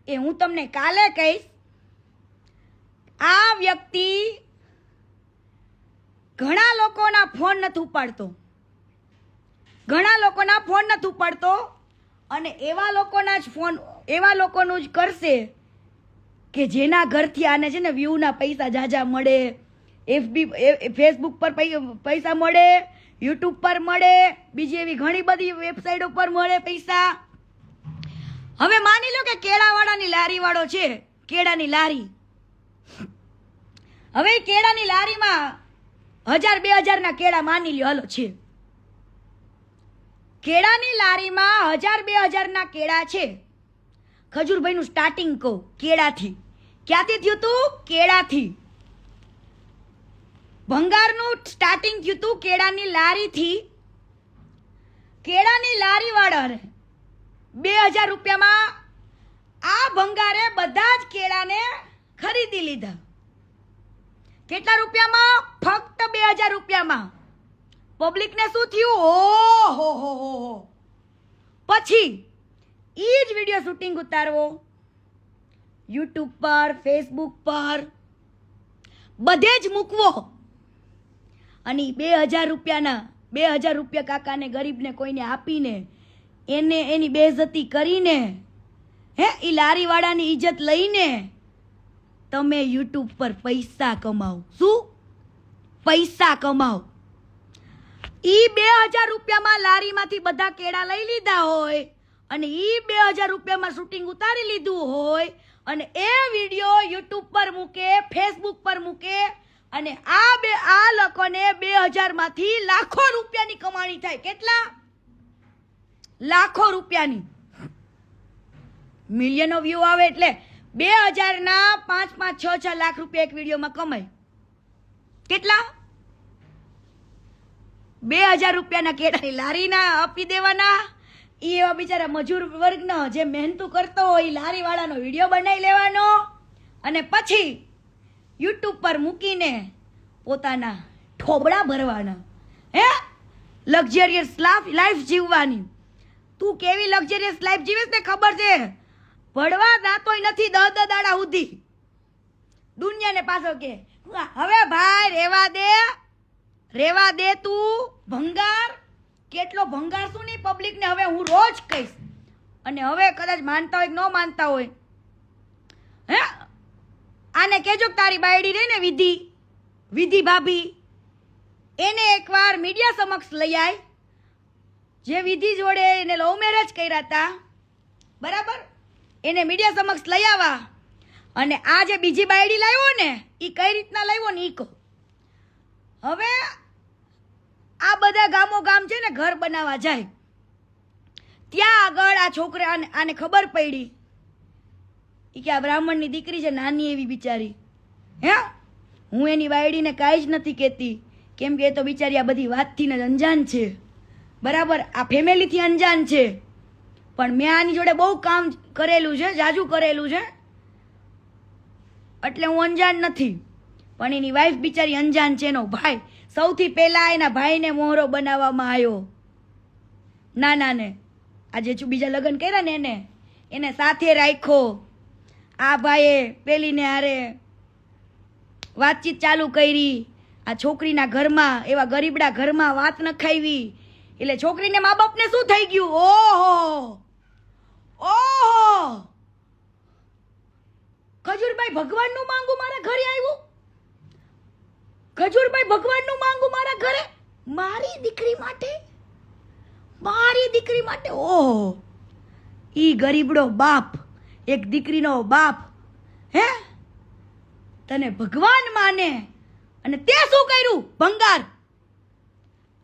એ હું તમને કાલે કહીશ. આ વ્યક્તિ ઘણા લોકોના ફોન નથી ઉપાડતો, ઘણા લોકોના ફોન નથી ઉપાડતો, અને એવા લોકોના જ ફોન, એવા લોકોનું જ કરશે કે જેના ઘરથી આને છે ને વ્યૂના પૈસા જાજા મળે, ફેસબુક પર પૈસા મળે, યુટ્યુબ પર મળે, બીજી એવી ઘણી બધી વેબસાઇટો પર મળે પૈસા. હવે માની લો કે કેળાવાળાની લારી વાળો છે, કેળાની લારી. હવે કેળાની લારીમાં 1000-2000 ના કેળા માની લ્યો, હાલો છે. કેળાની લારીમાં 1000-2000 ના કેળા છે. ખજૂરભાઈનું સ્ટાર્ટિંગ કહું, કેળાથી. ક્યાંથી થયું તું? કેળાથી. ભંગારનું સ્ટાર્ટિંગ થયું તું કેળાની લારીથી. કેળાની લારી વાળાને 2000 રૂપિયામાં આ ભંગારે બધા જ કેળાને ખરીદી લીધા. કેટલા રૂપિયામાં? ફક્ત 2000 રૂપિયામાં. પબ્લિકને શું થયું? ઓહો હો હો. પછી ઈ જ વિડીયો શૂટિંગ ઉતારવો યુટ્યુબ પર, ફેસબુક પર, બધે જ મૂકવો, અને 2000 રૂપિયાના 2000 રૂપિયા કાકાને, ગરીબને કોઈને આપીને એને એની બેઇજ્જતી કરીને, હે, ઈ લારીવાળાની ઇજ્જત લઈને તમે યુટ્યુબ પર પૈસા કમાઓ. શું? પૈસા કમાઓ. ઈ 2000 રૂપિયામાં લારીમાંથી બધા કેળા લઈ લીધા હોય, અને ઈ 2000 રૂપિયામાં શૂટિંગ ઉતારી લીધું હોય, અને એ વિડીયો યુટ્યુબ પર મૂકે, ફેસબુક પર મૂકે, અને આ લોકોને 2000 માંથી લાખો રૂપિયાની કમાણી થાય. કેટલા? લાખો રૂપિયાની. મિલિયનો વ્યૂ આવે એટલે 2000 ના 5-5, 6-6 લાખ રૂપિયા એક વિડીયોમાં કમાય. કેટલા? 2000 રૂપિયાના કેળાની લારીના આપી દેવાના. એ એવા બિચારા મજૂર વર્ગનો જે મહેનતું કરતો હોય, લારી વાળાનો વિડીયો બનાવી લેવાનો, અને પછી યુટ્યુબ પર મૂકીને પોતાના ઠોબડા ભરવાના. હે, લક્ઝરિયસ લાઈફ જીવવાની. તું કેવી લક્ઝરિયસ લાઈફ જીવીશ ને ખબર છે? ભણવા દાતોય નથી 10 દાડા સુધી. દુનિયાને પાછો કે હવે ભાઈ રેવા દે તું. ભંગાર, કેટલો ભંગાર શું નહીં પબ્લિકને હવે હું રોજ કહીશ. અને હવે કદાચ માનતા હોય કે ન માનતા હોય, હે, આને કહેજો કે તારી બાયડી રહી ને વિધિ ભાભી, એને એકવાર મીડિયા સમક્ષ લઈ આય. જે વિધિ જોડે એને લવ મેરેજ કર્યા હતા, બરાબર, એને મીડિયા સમક્ષ લઈ આવવા. અને આ જે બીજી બાયડી લાવ્યો ને, એ કઈ રીતના લાવ્યો ને ઈ કહો. હવે આ બધા ગામો ગામ છે ને ઘર બનાવવા જાય, ત્યાં આગળ આ છોકરા આને ખબર પડી કે આ બ્રાહ્મણની દીકરી છે, નાની એવી બિચારી. હે, હું એની બાયડીને કાંઈ જ નથી કહેતી, કેમ કે એ તો બિચારી આ બધી વાતથી જ અંજાન છે, બરાબર, આ ફેમિલીથી અંજાન છે. પણ મેં આની જોડે બહુ કામ કરેલું છે, જાજુ કરેલું છે, એટલે હું અંજાન નથી. પણ એની વાઈફ બિચારી અંજાન છે. એનો ભાઈ સૌથી પહેલા એના ભાઈને મોહરો બનાવવામાં આવ્યો, નાનાને. આજે બીજા લગ્ન કર્યા ને એને સાથે રાખ્યો. આ ભાઈએ પેલીને હારે વાતચીત ચાલુ કરી. આ છોકરીના ઘરમાં, એવા ગરીબડા ઘરમાં વાત નખાવી, એટલે છોકરીને મા બાપને શું થઈ ગયું? ઓહો, ખજૂરભાઈ ભગવાનનું માંગુ મારા ઘરે આવ્યું. ખજૂરભાઈ ભગવાનનું માંગુ મારા ઘરે, મારી દીકરી માટે. ઓહો, ઈ ગરીબડો બાપ, એક દીકરીનો બાપ, હે, તને ભગવાન માને, અને તે શું કર્યું? ભંગાર.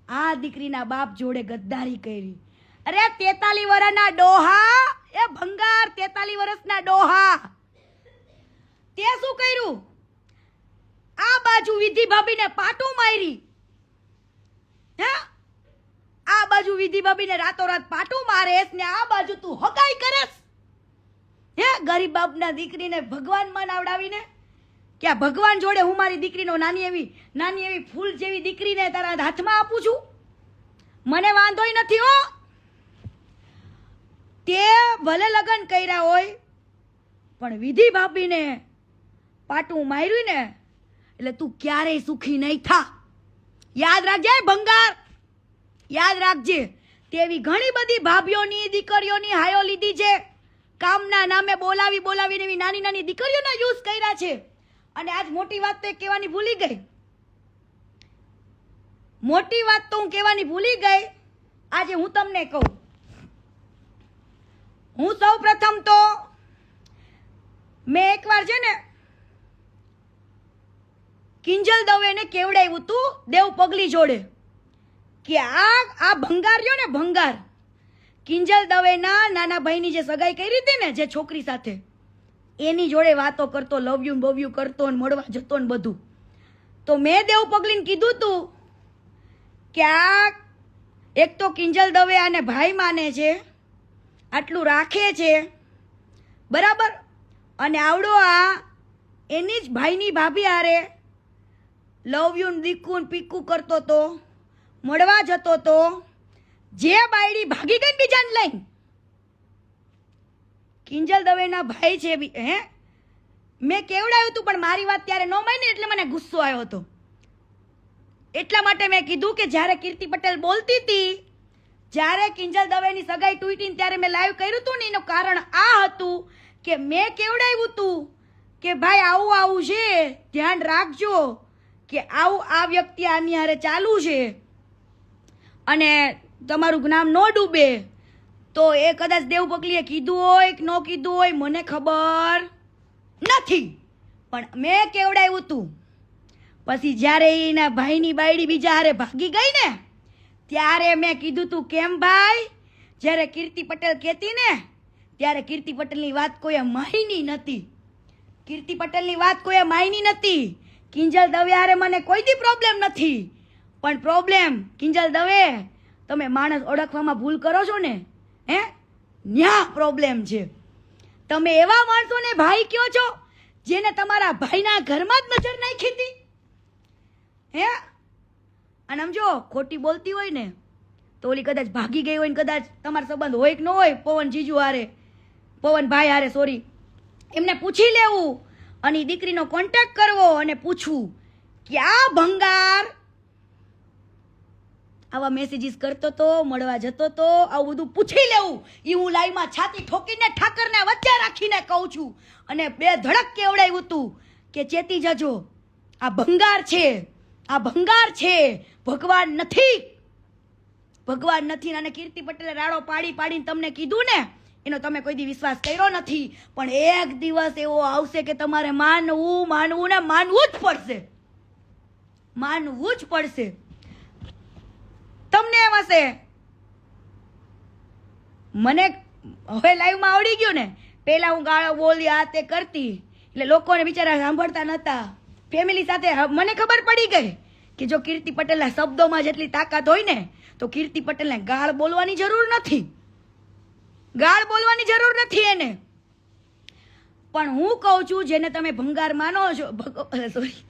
આ દીકરીના બાપ જોડે ગદ્દારી કરી. અરે 43 વર્ષના ડોહા એ ભંગાર 43 વર્ષના ડોહા, તે શું કર્યું? આ બાજુ વિધિ ભાભીને પાટું મારી, હે? આ બાજુ વિધિ ભાભીને રાતોરાત પાટું મારેસ ને આ બાજુ તું હગાઈ કરેસ, હે? ગરીબ બાપના દીકરીને ભગવાન મનાવડાવીને કે આ ભગવાન જોડે હું મારી દીકરીનો નાની એવી ફૂલ જેવી દીકરીને તારા હાથમાં આપું છું, મને વાંધોય નથી હો. તે ભલે લગ્ન કર્યા હોય પણ વિધિ ભાભીને પાટું માર્યું ને એટલે તું ક્યારેય સુખી નહીં થા. યાદ રાખજે ભંગાર, યાદ રાખજે. તેવી ઘણી બધી ભાભીઓની દીકરીઓની હાયો લીધી છે, કામના નામે બોલાવીને એવી નાની નાની દીકરીઓના યુઝ કર્યા છે. અને આજ મોટી વાત તો કહેવાની ભૂલી ગઈ, મોટી વાત તો હું કહેવાની ભૂલી ગઈ. આજે હું તમને કહું, હું સૌ પ્રથમ તો મેં એકવાર છે ને કિંજલ દવેને કેવડાવ્યું તું દેવ પગલી જોડે કે આ ભંગાર રહ્યો ને ભંગાર, કિંજલ દવેના નાના ભાઈની જે સગાઈ કરી હતી ને જે છોકરી સાથે, એની જોડે વાતો કરતો, લવ યુ બવ યુ કરતો ને મળવા જતો ને બધું. તો મેં દેવ પગલીને કીધું તું કે આ એક તો કિંજલ દવે આને ભાઈ માને છે, આટલું રાખે છે બરાબર, અને આવડો આ એની જ ભાઈની ભાભી હારે લવ યુ દીકું પીકું કરતો તો, મળવા જતો તો, જે બાયડી ભાગી ગઈ બીજાને લઈને. કિંજલ દવેના ભાઈ છે, હે? મેં કેવડાવ્યું હતું પણ મારી વાત ત્યારે ન માની એટલે મને ગુસ્સો આવ્યો હતો. એટલા માટે મેં કીધું કે જ્યારે કીર્તિ પટેલ બોલતી હતી, જ્યારે કિંજલ દવેની સગાઈ તૂટીને ત્યારે મેં લાઈવ કર્યું હતું ને એનું કારણ આ હતું કે મેં કેવડાવ્યું હતું કે ભાઈ આવું આવું છે, ધ્યાન રાખજો કે આવું આ વ્યક્તિ આની હારે ચાલુ છે અને તમારું નામ ન ડૂબે. તો એ કદાચ દેવ પગલીએ કીધું હોય કે ન કીધું હોય મને ખબર નથી, પણ મેં કેવડાવ્યું હતું. પછી જ્યારે એના ભાઈની બાયડી બીજા હારે ભાગી ગઈ ને ત્યારે મેં કીધું તું કેમ ભાઈ, જ્યારે કીર્તિ પટેલ કહેતી ને ત્યારે કીર્તિ પટેલની વાત કોઈએ માયની નથી, કીર્તિ પટેલની વાત કોઈએ માયની નથી. કિંજલ દવે હારે મને કોઈ દી પ્રોબ્લેમ નથી, પણ પ્રોબ્લેમ કિંજલ દવે તમે માણસ ઓળખવામાં ભૂલ કરો છો ને, હે? ન્યા પ્રોબ્લેમ છે. તમે એવા માણસોને ભાઈ કહો છો જેને તમારા ભાઈના ઘરમાં જ નજર નાખી હતી, હે? અને સમજો ખોટી બોલતી હોય ને તો ઓલી કદાચ ભાગી ગઈ હોય ને કદાચ તમારો સંબંધ હોય કે ન હોય, પવન જીજુ હારે, પવન ભાઈ હારે સોરી, એમને પૂછી લેવું અને દીકરીનો કોન્ટેક્ટ કરવો અને પૂછવું કે આ ભંગાર આવા મેસેજીસ કરતો તો, મળવા જતો તો, આવું બધું પૂછી લેવું. એ હું લાઈવમાં છાતી ઠોકીને ઠાકરને વચ્ચે રાખીને કહું છું અને બે ધડક કેવડાવ્યું હતું કે ચેતી જજો, આ ભંગાર છે, આ ભંગાર છે, ભગવાન નથી, ભગવાન નથી. અને કીર્તિ પટેલે રાડો પાડીને તમને કીધું ને એનો તમે કોઈ દી વિશ્વાસ કર્યો નથી, પણ એક દિવસ એવો આવશે કે તમારે માનવું ને માનવું જ પડશે, માનવું જ પડશે. તમને એમ હશે મને હવે લાઈવમાં આવડી ગયું ને, પહેલા હું ગાળો બોલી આ તે કરતી એટલે લોકોને બિચારા સાંભળતા નહોતા. ફેમિલી સાથે મને ખબર પડી ગઈ કે જો કીર્તિ પટેલના શબ્દોમાં જેટલી તાકાત હોય ને તો કીર્તિ પટેલને ગાળ બોલવાની જરૂર નથી, ગાળ બોલવાની જરૂર નથી એને. પણ હું કહું છું જેને તમે ભંગાર માનો છો, સોરી,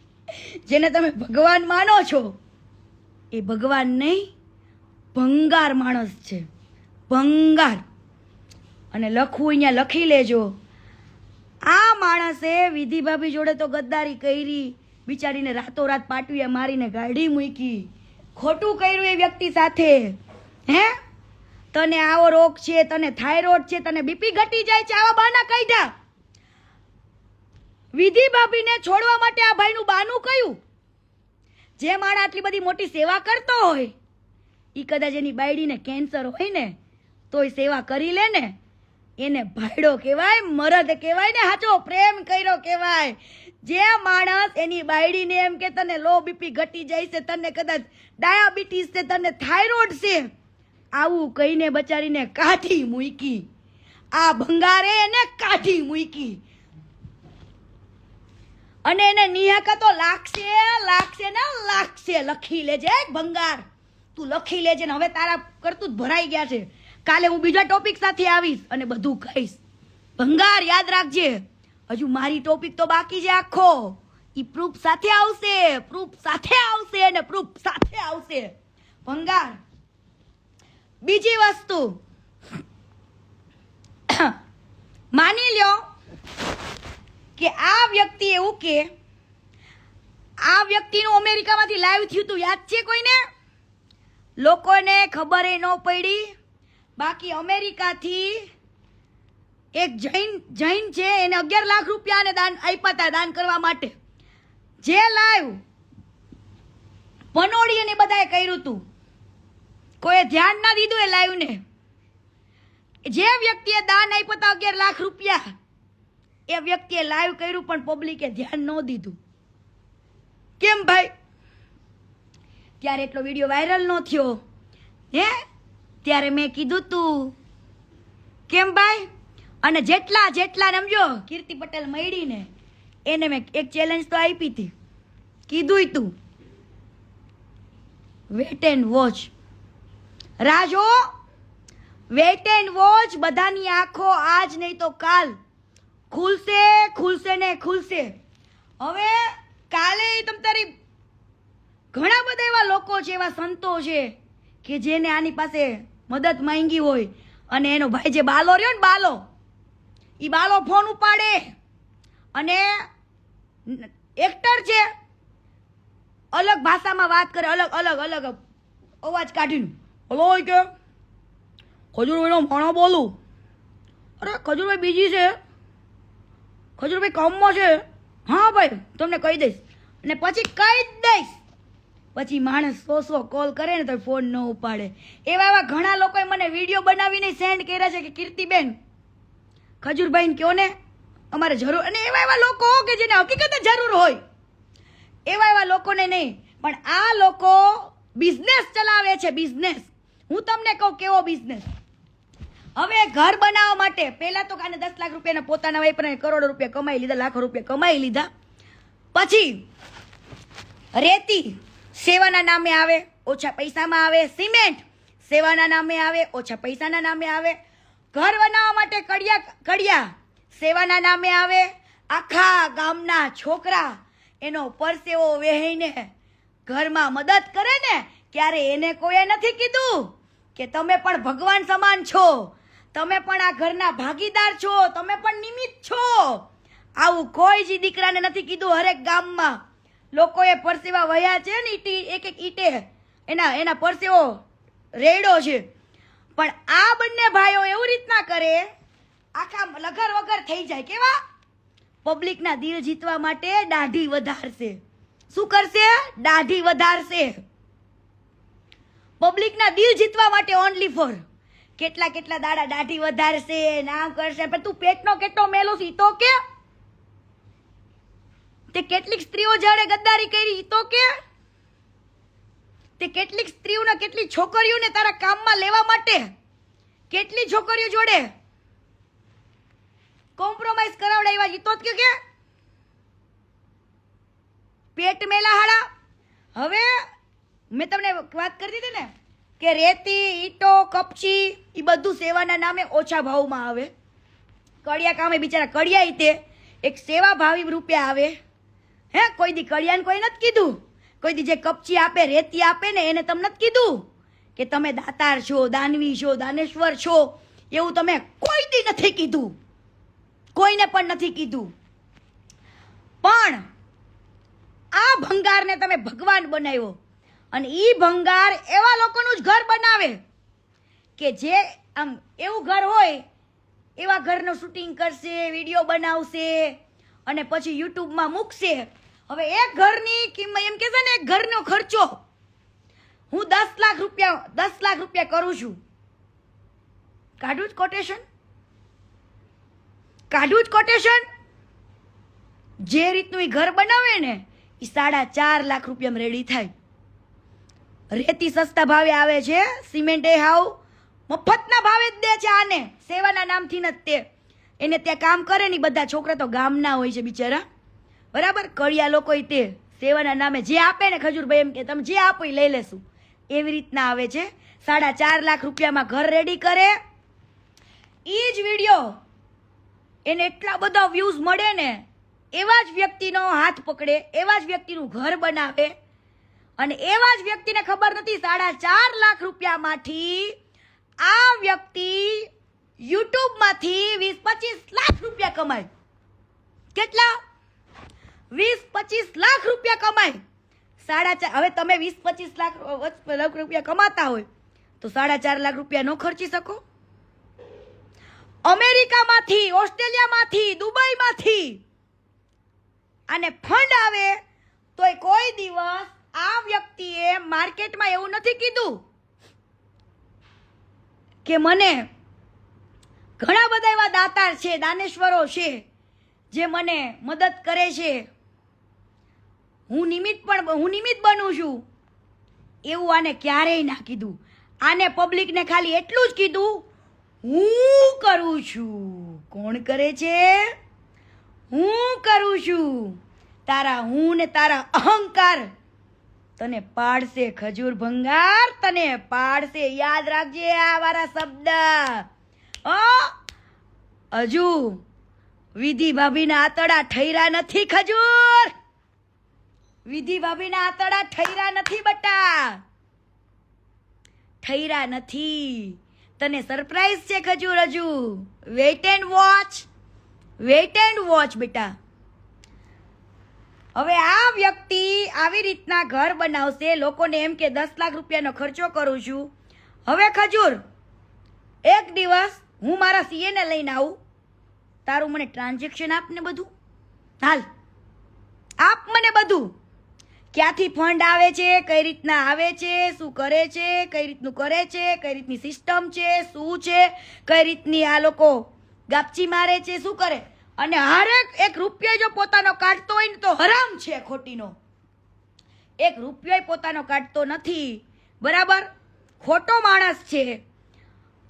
જેને તમે ભગવાન માનો છો એ ભગવાન નહીં, ભંગાર માણસ છે, ભંગાર. અને લખવું અહીંયા લખી લેજો, આ માણસે વિધિ ભાભી જોડે તો ગદ્દારી કરી, બિચારીને રાતોરાત પાટવીએ મારીને ગાડી મૂકી, ખોટું કર્યું એ વ્યક્તિ સાથે. હે? તને આવો રોગ છે, તને થાઇરોઇડ છે, તને બીપી ઘટી જાય છે, આવા બહાના કાઢ્યા. વિધિ ભાભીને છોડવા માટે આ ભાઈનું બાનું કયું? જે માણસ આટલી બધી મોટી સેવા કરતો હોય એ કદાચ એની બાયડીને કેન્સર હોય ને તોય સેવા કરી લે ને, એને ભાઈડો કહેવાય, મરદ કહેવાય ને, સાચો પ્રેમ કર્યો કહેવાય. જે માણસ એની બાયડીને એમ કે તને લો બીપી ઘટી જાય છે, તને કદાચ ડાયાબિટીસ છે, તને થાઇરોઇડ છે, આવું કહીને બચારીને કાઢી મૂકી. આ ભંગારે એને કાઢી મૂકી અને એને નિહાકા તો લાગશે ને લાગશે. લખી લેજે ભંગાર, તું લખી લેજે ને. હવે તારા કરતું જ ભરાઈ ગયા છે. કાલે હું બીજા ટોપિક સાથે આવીશ અને બધું કહીશ. ભંગાર યાદ રાખજે, હજુ મારી ટોપિક તો બાકી છે આખો. ઈ પ્રૂફ સાથે આવશે અને પ્રૂફ સાથે આવશે. ભંગાર. બીજી વસ્તુ, માની લ્યો કે આ વ્યક્તિ એવું કે આ વ્યક્તિનું અમેરિકામાંથી લાઈવ થયું હતું, યાદ છે કોઈને? લોકોને ખબર ન પડી. બાકી અમેરિકાથી એક જૈન છે, એને 11 લાખ રૂપિયા દાન આપ્યા હતા, દાન કરવા માટે. જે લાઈવ પનોડી અને બધાએ કર્યું હતું, કોઈ ધ્યાન ના દીધું એ લાઈવ ને. જે વ્યક્તિએ દાન આપ્યા હતા 11 લાખ રૂપિયા, એ વ્યક્તિએ લાઈવ કર્યું પણ પબ્લિકે ધ્યાન ન દીધું. કેમ ભાઈ? ત્યારે એટલો વિડીયો વાયરલ ન થયો હે, ત્યારે મેં કીધું તું. કેમ ભાઈ? અને જેટલા સમજો કીર્તિ પટેલ મળીને એને મેં એક ચેલેન્જ તો આપી હતી, કીધું તું wait and watch. Rajo, wait and watch. બધાની આંખો આજ નહીં તો કાલ ખુલશે ને ખુલશે. હવે કાલે તમ તારી ઘણા બધા એવા લોકો છે, એવા સંતો છે કે જેને આની પાસે મદદ માંગી હોય અને એનો ભાઈ જે બાલો રહ્યો ને, ઈ બાલો ફોન ઉપાડે અને એક્ટર છે, અલગ ભાષામાં વાત કરે, અલગ અવાજ કાઢીને હલો કે ખજૂરભાઈનો ભણો બોલું. અરે ખજૂરભાઈ બીજી છે, ખજૂરભાઈ કામમાં છે. હા ભાઈ તમને કહી દઈશ. અને પછી કહી જ દઈશ. પછી માણસ 100 કોલ કરે ને તો ફોન ન ઉપાડે. એવા ઘણા લોકોએ મને વિડીયો બનાવીને સેન્ડ કર્યા છે કે કીર્તિબેન ખજૂરભાઈને કહો ને અમારે જરૂર. અને એવા લોકો કે જેને હકીકતે જરૂર હોય, એવા લોકોને નહીં. પણ આ લોકો બિઝનેસ ચલાવે છે, બિઝનેસ. હું તમને કહું કેવો બિઝનેસ. હવે ઘર બનાવવા માટે પહેલા તો કાને 10 લાખ રૂપિયાના પોતાના વાપરીને કરોડો રૂપિયા કમાઈ લીધા, લાખો રૂપિયા કમાઈ લીધા. પછી રેતી સેવાના નામે આવે, ઓછા પૈસામાં આવે. સિમેન્ટ સેવાના નામે આવે, ઓછા પૈસાના નામે આવે. ઘર બનાવવા માટે કડિયા સેવાના નામે આવે. આખા ગામના છોકરા એનો પરસેવો વહેઈને ઘરમાં મદદ કરે ને, ક્યારે એને કોઈએ નથી કીધું કે તમે પણ ભગવાન સમાન છો, તમે પણ આ ઘરના ભાગીદાર છો, તમે પણ નિમિત્ત છો. આવું કોઈ જ દીકરાને નથી કીધું. હરેક ગામમાં લોકોએ પરસેવા વહ્યા છે ને, એક ઈટે એના પરસેવો રેડો છે. પણ આ બંને ભાઈઓ એવું રીતના કરે, આખા લગર વગર થઈ જાય. કેવા? પબ્લિકના દિલ જીતવા માટે દાઢી વધારશે. શું કરશે? દાઢી વધારશે. પબ્લિકના દિલ જીતવા માટે ઓનલી ફોર કેટલા દાડા દાઢી વધારશે, નામ કરશે. પણ તું પેટનો કેટલો મેલો છે તો કે, તે કેટલીક સ્ત્રીઓ જોડે ગદ્દારી કરી તો કે, તે કેટલીક સ્ત્રીઓને કેટલી છોકરીઓને તારા કામમાં લેવા માટે કેટલી છોકરીઓ જોડે કોમ્પ્રોમાઇઝ કરાવડાવ્યા તો કે પેટ મેલા હાડા. હવે મેં તમને વાત કરી દીધી ને કે રેતી, ઈટો, કપચી એ બધું સેવાના નામે ઓછા ભાવમાં આવે. કડિયા કામે બિચારા કડિયા તે એક સેવા ભાવી રૂપિયા આવે. હે કોઈ દી કડિયાને કોઈ નથી કીધું. કોઈ દી જે કપચી આપે, રેતી આપે ને એને તમને નથી કીધું કે તમે દાતાર છો, દાનવી છો, દાનેશ્વર છો. એવું તમે કોઈ દી નથી કીધું, કોઈને પણ નથી કીધું. પણ આ ભંગારને તમે ભગવાન બનાવ્યો. અને ઈ ભંગાર એવા લોકોનું જ ઘર બનાવે કે જે આમ એવું ઘર હોય, એવા ઘરનું શૂટિંગ કરશે, વિડીયો બનાવશે અને પછી યુટ્યુબમાં મૂકશે. હવે એક ઘરની કિંમત એમ કે છે ને, એક ઘરનો ખર્ચો હું 10 લાખ રૂપિયા કરું છું. કાઢું જ કોટેશન. જે રીતનું એ ઘર બનાવે ને એ 4.5 લાખ રૂપિયામાં રેડી થાય. રેતી સસ્તા ભાવે આવે છે, સિમેન્ટ એ હાવ મફતના ભાવે જ દે છે આને, સેવાના નામથી ન તે. એને ત્યાં કામ કરે ને બધા છોકરા તો ગામના હોય છે બિચારા, બરાબર. કડિયા લોકો તે સેવાના નામે જે આપે ને, ખજૂરભાઈ એમ કે તમે જે આપો એ લઈ લેશું, એવી રીતના આવે છે. 4.5 લાખ રૂપિયામાં ઘર રેડી કરે. એ જ વિડીયો એને એટલા બધા વ્યૂઝ મળે ને, એવા જ વ્યક્તિનો હાથ પકડે, એવા જ વ્યક્તિનું ઘર બનાવે, અને એવા જ વ્યક્તિને ખબર નથી 4.5 લાખ રૂપિયામાંથી આ વ્યક્તિ યુટ્યુબમાંથી 20-25 લાખ રૂપિયા કમાય. કેટલા? 20-25 લાખ રૂપિયા કમાય. 4.5. હવે તમે 20-25 લાખ રૂપિયા કમાતા હોય તો 4.5 લાખ રૂપિયા નો ખર્ચી શકો? અમેરિકામાંથી, ઓસ્ટ્રેલિયામાંથી, દુબઈમાંથી આને ફંડ આવે તોય કોઈ દિવસ આ વ્યક્તિએ માર્કેટમાં એવું નથી કીધું કે મને ઘણા બધા એવા દાતાર છે, દાનેશ્વરો છે જે મને મદદ કરે છે, હું નિમિત્ત બનું છું. એવું આને ક્યારેય ના કીધું. આને પબ્લિકને ખાલી એટલું જ કીધું, હું કરું છું. કોણ કરે છે? હું કરું છું. તારા હું ને તારા અહંકાર તને પાડશે ખજૂર ભંગાર, તને પાડશે. યાદ રાખજે આ મારા શબ્દ. હજુ વિધિ ભાભીના આતડા ઠૈરા નથી ખજૂર, વિધિ ભાભીના આતડા ઠૈરા નથી બટા, ઠૈરા નથી. તને સરપ્રાઈઝ છે ખજૂર. હજુ weight and watch, weight and watch બેટા. હવે આ વ્યક્તિ આવી રીતના ઘર બનાવશે, લોકોને એમ કે 10 લાખ રૂપિયાનો ખર્ચો કરું છું. હવે ખજૂર, એક દિવસ હું મારા સીએ ને લઈને આવું, તારું મને ટ્રાન્ઝેક્શન આપ ને બધું. હાલ આપ મને બધું, ક્યાંથી ફંડ આવે છે, કઈ રીતના આવે છે, શું કરે છે, કઈ રીતનું કરે છે, કઈ રીતની સિસ્ટમ છે, શું છે, કઈ રીતની આ લોકો ગાપચી મારે છે, શું કરે. અને હરેક એક રૂપિયો જો પોતાનો કાઢતો હોય ને તો હરામ છે ખોટીનો. એક રૂપિયો પોતાનો કાઢતો નથી, બરાબર, ખોટો માણસ છે.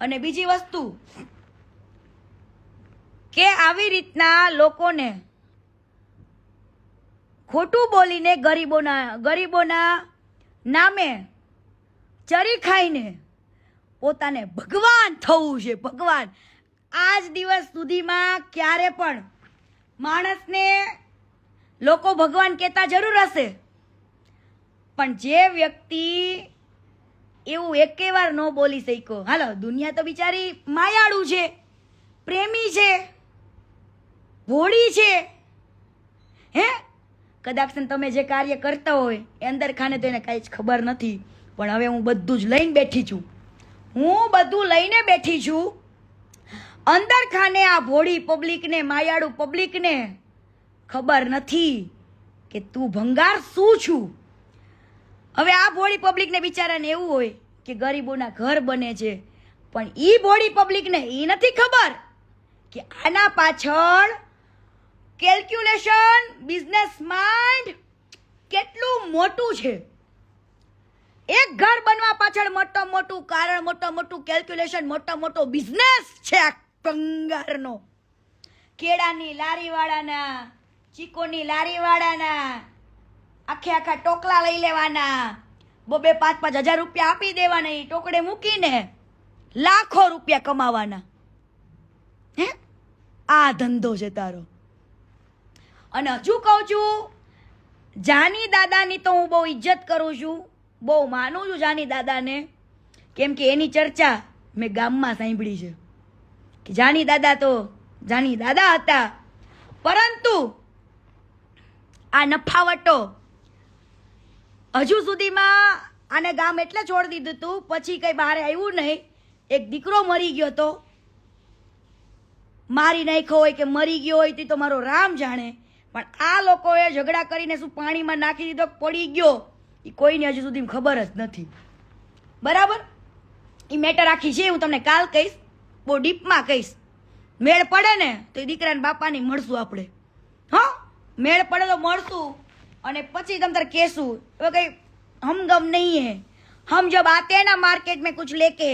અને બીજી વસ્તુ કે આવી રીતના લોકોને ખોટું બોલીને ગરીબોના નામે ચરી ખાઈને પોતાને ભગવાન થવું છે, ભગવાન. આજ દિવસ સુધીમાં ક્યારે પણ માણસને લોકો ભગવાન કહેતા જરૂર હશે, પણ જે વ્યક્તિ એવું એકે વાર ન બોલી શક્યો. હાલો, દુનિયા તો બિચારી માયાળુ છે, પ્રેમી છે, ભોળી છે. હે, કદાચ તમે જે કાર્ય કરતા હોય એ અંદર ખાને તો એને કાંઈ જ ખબર નથી, પણ હવે હું બધું જ લઈને બેઠી છું. હું બધું લઈને બેઠી છું. અંદર ખાને આ ભોળી પબ્લિકને, માયાળુ પબ્લિકને ખબર નથી કે તું ભંગાર શું છું. હવે આ ભોળી પબ્લિકને બિચારાને એવું હોય કે ગરીબોના ઘર બને છે, પણ ઈ ભોળી પબ્લિકને ઈ નથી ખબર કે આના પાછળ કેલ્ક્યુલેશન, બિઝનેસ માઇન્ડ કેટલું મોટું છે. એક ઘર બનવા પાછળ મોટું કારણ, મોટું કેલ્ક્યુલેશન, મોટો બિઝનેસ છે આ ભંગારનો. કેળાની લારીવાળાના, ચીકોની લારીવાળાના આખા ટોકલા લઈ લેવાના, 2-5 હજાર રૂપિયા આપી દેવાના, એ ટોકડે મૂકીને લાખો રૂપિયા કમાવાના. હે, આ ધંધો છે તારો. અને હજુ કહું છું, જાની દાદાની તો હું બહુ ઇજ્જત કરું છું, બહુ માનું છું જાની દાદાને, કેમ કે એની ચર્ચા મેં ગામમાં સાંભળી છે કે જાની દાદા તો જાની દાદા હતા. પરંતુ આ નફાવટો હજુ સુધીમાં આને ગામ એટલે છોડી દીધું હતું, પછી કંઈ બહાર આવ્યું નહીં. એક દીકરો મરી ગયો તો, મારી નાખ્યો હોય કે મરી ગયો હોય તે તો મારો રામ જાણે, પણ આ લોકોએ ઝઘડા કરીને શું પાણીમાં નાખી દીધો, પડી ગયો, એ કોઈને હજુ સુધી ખબર જ નથી. બરાબર, એ મેટર આખી છે, હું તમને કાલ કહીશ, બહુ ડીપમાં કહીશ. મેળ પડે ને તો એ દીકરાને બાપાની મળશું આપણે. હા, મેળ પડે તો મળશું, અને પછી તમ તારે કહેશું. હવે કંઈ હમ ગમ નહીં હે, हम जब आते हैं ना मार्केट में कुछ लेके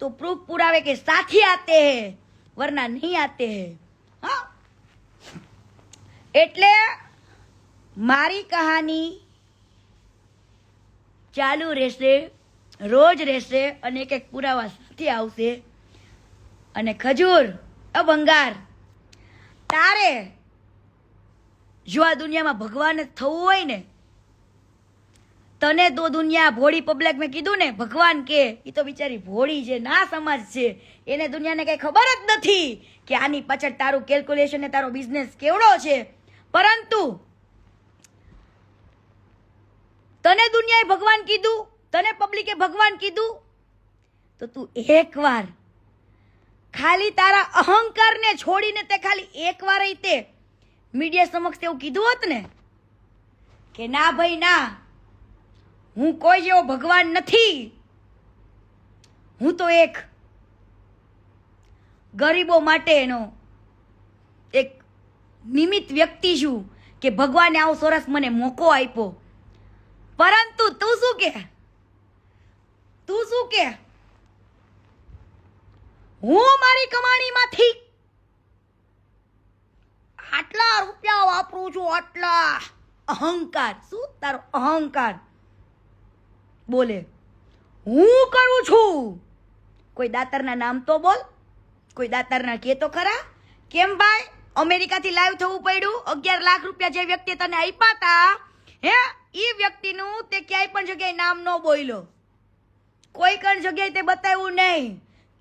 तो प्रूफ पुरावे के साथ ही आते हैं, वरना नहीं आते हैं। हाँ, એટલે મારી કહાની ચાલુ રહેશે, રોજ રહેશે અને એક એક પુરાવા સાથે આવશે। અને ખજૂર ભંગાર, તારે જો આ દુનિયામાં ભગવાન જ થવું હોય ને, તને તો દુનિયા ભોળી પબ્લિક મેં કીધું ને, ભગવાન કે એ તો બિચારી ભોળી છે, ના સમાજ છે, એને દુનિયાને કઈ ખબર જ નથી કે આની પાછળ તારું કેલ્ક્યુલેશન ને તારો બિઝનેસ કેવડો છે। પરંતુ તને દુનિયાએ ભગવાન કીધું, તને પબ્લિકે ભગવાન કીધું, તો તું એકવાર ખાલી તારા અહંકારને છોડીને તે ખાલી એકવાર તે મીડિયા સમક્ષ એવું કીધું હોત ને કે ના ભાઈ ના, હું કોઈ જેવો ભગવાન નથી, હું તો એક ગરીબો માટેનો એક નિમિત્ત વ્યક્તિ છું કે ભગવાને આવો સરસ મને મોકો આપ્યો। પરંતુ તું શું કે, હું મારી કમાણીમાંથી આટલા રૂપિયા વાપરું છું, આટલા અહંકાર, શું તારો અહંકાર બોલે, હું કરું છું। કોઈ દાતારના નામ તો બોલ, કોઈ દાતારના કે તો ખરા। કેમ ભાઈ અમેરિકાથી લાઈવ થવું પડ્યું? 11 લાખ રૂપિયા જે વ્યક્તિએ તને આપ્યા હતા, હે, એ વ્યક્તિનું તે ક્યાંય પણ જગ્યાએ નામ ન બોલ્યો, કોઈ પણ જગ્યાએ તે બતાવ્યું નહીં।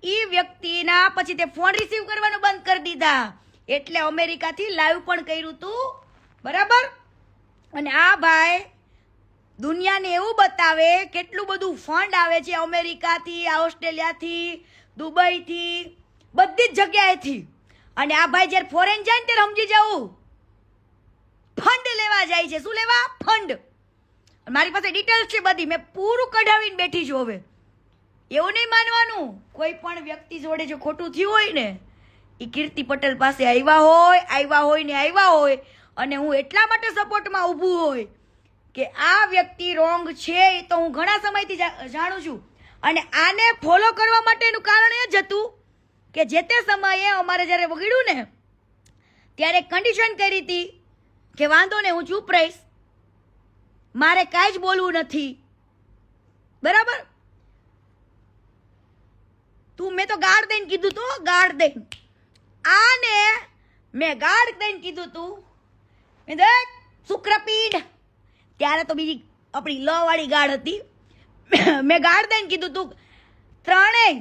એ વ્યક્તિના પછી તે ફોન રિસીવ કરવાનું બંધ કરી દીધા, એટલે અમેરિકાથી લાઈવ પણ કર્યું તું, બરાબર। અને આ ભાઈ દુનિયાને એવું બતાવે કેટલું બધું ફંડ આવે છે અમેરિકાથી, ઓસ્ટ્રેલિયાથી, દુબઈથી, બધી જ જગ્યાએથી। અને આ ભાઈ જ્યારે ફોરેન જાય ને ત્યારે સમજી જવું ફંડ લેવા જાય છે। શું લેવા? ફંડ। મારી પાસે ડિટેલ્સ છે બધી, મેં પૂરું કઢાવીને બેઠી છું। હવે એવું નહીં માનવાનું કોઈ પણ વ્યક્તિ જોડે જો ખોટું થયું હોય ને, એ કીર્તિ પટેલ પાસે આવ્યા હોય અને હું એટલા માટે સપોર્ટમાં ઊભું હોય કે આ વ્યક્તિ રોંગ છે એ તો હું ઘણા સમયથી જાણું છું। અને આને ફોલો કરવા માટેનું કારણ એ જ હતું કે જે તે સમયે અમારે જ્યારે વગડ્યું ને ત્યારે કન્ડિશન કરી હતી કે વાંધો ને, હું ચૂપ રહીશ, મારે કાંઈ જ બોલવું નથી, બરાબર। મેં તો ગાળ દઈને કીધું તું, ગાળ દઈને આને મેં ગાળ દઈને કીધું તું, મેં દેખ શુક્રપીઠ, ત્યારે તો બીજી આપણી લ વાળી ગાળ હતી, મેં ગાળ દઈને કીધું તું ત્રણેય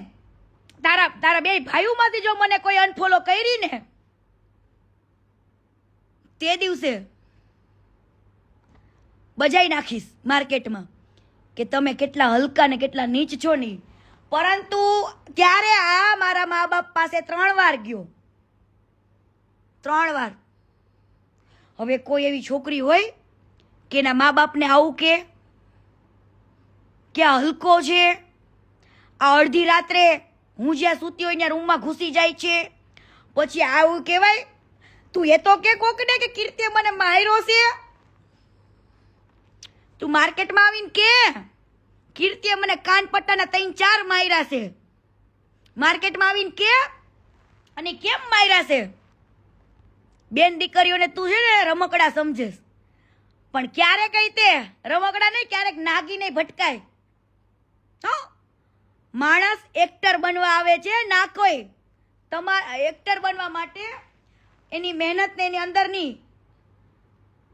તારા બે ભાઈઓમાંથી જો મને કોઈ અનફોલો કરી ને તે દિવસે બજાઈ નાખીશ માર્કેટમાં કે તમે કેટલા હલકા ને કેટલા નીચ છો નહીં। પરંતુ ત્યારે આ મારા મા બાપ પાસે 3 વાર ગયો, 3 વાર। હવે કોઈ એવી છોકરી હોય કે એના મા બાપને આવું કે આ હલકો છે, આ અડધી રાત્રે હું જ્યાં સૂતી હોય ત્યાં રૂમમાં ઘૂસી જાય છે, પછી આવું કહેવાય તું એ તો કે કોકને કે કીર્તિએ મને માર્યો છે, તું માર્કેટમાં આવીને કે કીર્તિએ મને કાન પટ્ટાના 3-4 માર્યા છે, માર્કેટમાં આવીને કે અને કેમ માર્યા છે? બેન દીકરીઓને તું છે ને રમકડા સમજેશ, પણ ક્યારેક કઈ તે રમકડા નહીં, ક્યારેક નાગીને ભટકાય। હા, માણસ એક્ટર બનવા આવે છે, ના કોઈ તમારા એક્ટર બનવા માટે એની મહેનત ને એની અંદરની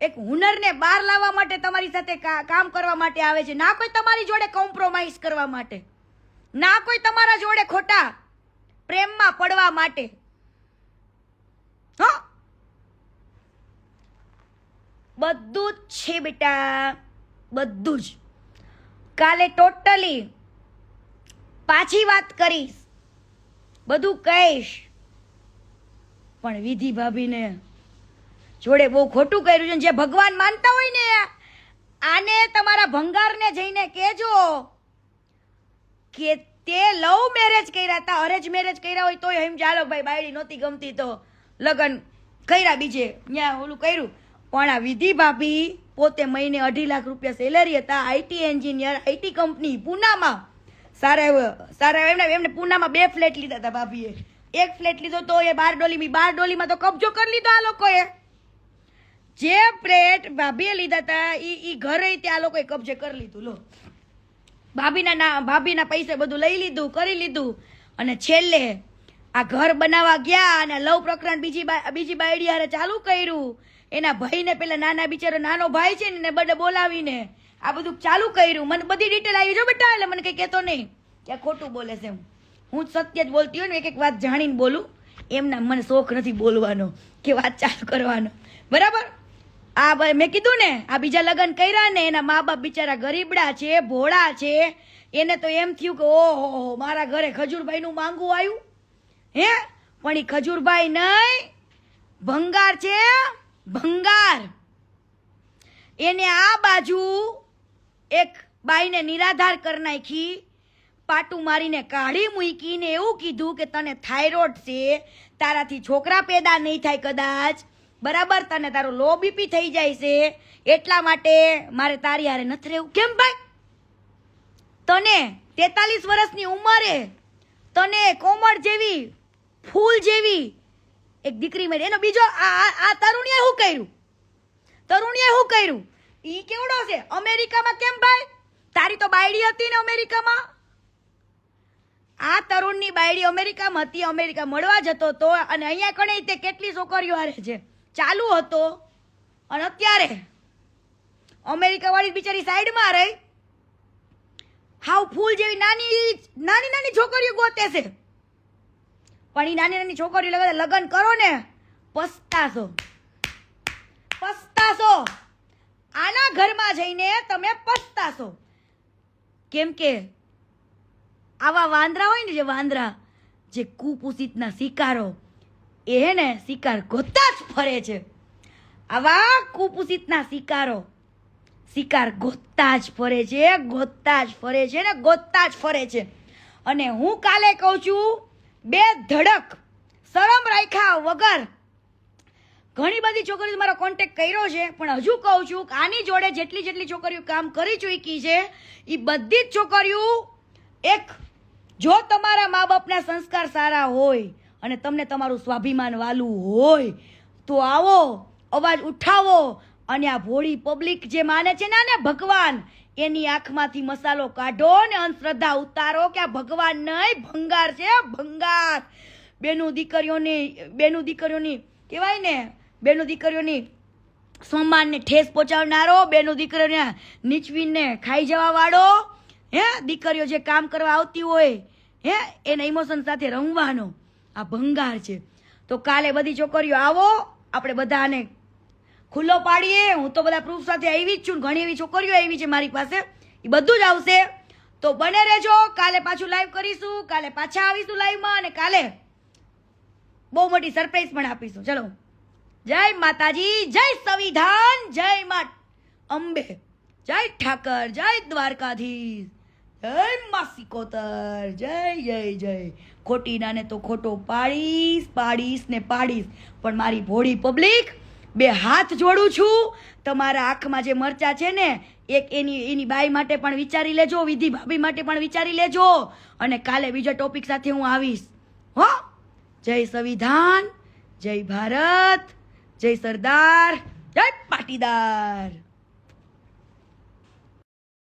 એક હુનરને બહાર લાવવા માટે તમારી સાથે કામ કરવા માટે આવે છે, ના કોઈ તમારી જોડે કોમ્પ્રોમાઇઝ કરવા માટે, ના કોઈ તમારા જોડે ખોટા પ્રેમમાં પડવા માટે। હા, બધું જ છે બેટા, બધું જ। કાલે ટોટલી પાછી વાત કરીશ, બધું કહીશ, પણ વિધિ ભાભીને જોડે બહુ ખોટું કર્યું છે। જે ભગવાન માનતા હોય ને આને તમારા ભંગારને જઈને કહેજો કે તે લવ મેરેજ કર્યા હતા, અરેન્જ મેરેજ કર્યા હોય તોય એમ ચાલો ભાઈ બાયડી નહોતી ગમતી તો લગ્ન કર્યા બીજે ત્યાં ઓલું કર્યું, પણ આ વિધિ ભાભી પોતે મહિને 2.5 લાખ રૂપિયા સેલેરી હતા, આઈટી એન્જિનિયર, આઈટી કંપની પૂનામાં સારા એમને પૂનામાં 2 ફ્લેટ લીધા હતા ભાભીએ. 1 ફ્લેટ લીધો તો એ 12 ડોલીમાં તો કબજો કરી લીધો આ લોકોએ. જે ફ્લેટ ભાભીએ લીધા હતા ઈ ઘરે ત્યાં લોકોએ કબજે કરી લીધું. લો, ભાભીના પૈસે બધું લઈ લીધું, કરી લીધું. અને છેલ્લે આ ઘર બનાવવા ગયા અને લવ પ્રકરણ બીજી બાયડી હારે ચાલુ કર્યું. એના ભાઈને પેલા નાના બિચારો નાનો ભાઈ છે ને બડે બોલાવીને આ બધું ચાલુ કર્યું. મને બધી ડિટેલ આવી જો બેટા, એટલે મને કઈ કહેતો નહીં કે ખોટું બોલે છે. હું સત્ય જ બોલતી હોય ને, એક વાત જાણીને બોલું. એમના મને શોખ નથી બોલવાનો કે વાત ચાલુ કરવાનો, બરાબર. આ મેં કીધું ને, આ બીજા લગ્ન કર્યા ને એના મા બાપ બિચારા ગરીબડા છે, ભોળા છે. એને તો એમ થયું કે ઓહો મારા ઘરે ખજૂરભાઈ નું માંગવું આવ્યું હે, પણ એ ખજૂરભાઈ નહીં, ભંગાર છે, ભંગાર. એને આ બાજુ એક બાઈને નિરાધાર કરી નાખી, પાટું મારીને કાઢી મૂકીને એવું કીધું કે તને થાઇરોઇડ છે, તારાથી છોકરા પેદા નહીં થાય કદાચ, બરાબર, તને તારો લો બીપી થઈ જાય છે, એટલા માટે મારે તારી હારે નથી રહેવું. કેમ ભાઈ? તને 43 વર્ષની ઉંમરે તને કોમળ જેવી ફૂલ જેવી એક દીકરી મળી, એનો બીજો આ તરુણીએ શું કર્યું? તરુણીએ શું કર્યું? ઈ કેવડો છે અમેરિકામાં? કેમ ભાઈ? તારી તો બાયડી હતી ને અમેરિકામાં. આ તરુણની બાયડી અમેરિકામાં હતી, અમેરિકા મળવા જતો હતો અને અહીંયા કણે તે કેટલી છોકરીઓ હારે છે ચાલુ હતો. અને અત્યારે અમેરિકા વાળી બિચારી સાઈડમાં રહી, હાવ ફૂલ જેવી નાની છોકરીઓ ગોતે છે. પણ એ નાની છોકરીઓ લગ્ન કરો ને પસ્તાશો. આના ઘરમાં જઈને તમે પસ્તાશો. કેમ કે આવા વાંદરા હોય ને, જે વાંદરા જે કુપુષિતના શિકારો, એ હે ને શિકાર ગોતતા જ ફરે છે. આવા કુપુષિતના શિકાર ગોતતા જ ફરે છે. અને હું કાલે કહું છું, 2 ધડક શરમ રાખ્યા વગર ઘણી બધી છોકરીઓ મારો કોન્ટેક્ટ કર્યો છે, પણ હજુ કહું છું કે આની જોડે જેટલી છોકરીઓ કામ કરી ચૂકી છે એ બધી જ છોકરીઓ, એક જો તમારા મા બાપના સંસ્કાર સારા હોય અને તમને તમારું સ્વાભિમાન વાલું હોય તો આવો, અવાજ ઉઠાવો. અને આ ભોળી પબ્લિક જે માને છે ને ભગવાન, એની આંખમાંથી મસાલો કાઢો ને અંધશ્રદ્ધા ઉતારો કે આ ભગવાન નહીં, ભંગાર છે, ભંગાર. બેનું દીકરીઓની કહેવાય ને, બેનું દીકરીઓની સન્માનને ઠેસ પહોંચાડનારો, બેનું દીકરીઓને નીચવીને ખાઈ જવા વાળો, હે, દીકરીઓ જે કામ કરવા આવતી હોય હે એના ઇમોશન સાથે રમવાનો આ ભંગાર છે. તો કાલે બધી છોકરીઓ આવો, આપણે બધાને ખુલ્લો પાડીએ. હું તો બધા પ્રૂફ સાથે આવી જ છું, ઘણી એવી છોકરીઓ આવી છે મારી પાસે, એ બધું જ આવશે. તો બને રહેજો, કાલે પાછું લાઈવ કરીશું, કાલે પાછા આવીશું લાઈવમાં, અને કાલે બહુ મોટી સરપ્રાઈઝ પણ આપીશું. ચલો, જય માતાજી, જય સંવિધાન, જય મા અંબે, જય ઠાકર, જય દ્વારકાધીશ, જય મા સિકોતર, જય. ખોટી નાને તો ખોટો પાડીશ ને પાડીશ, પણ મારી ભોળી પબ્લિક 2 હાથ જોડું છું. તમારા આંખમાં જે મરચા છે ને, એક એની બાઈ માટે પણ વિચારી લેજો, વિધિ ભાભી માટે પણ વિચારી લેજો. અને કાલે બીજા ટોપિક સાથે હું આવીશ. હો, જય સંવિધાન, જય ભારત, જય સરદાર, જય પાટીદાર.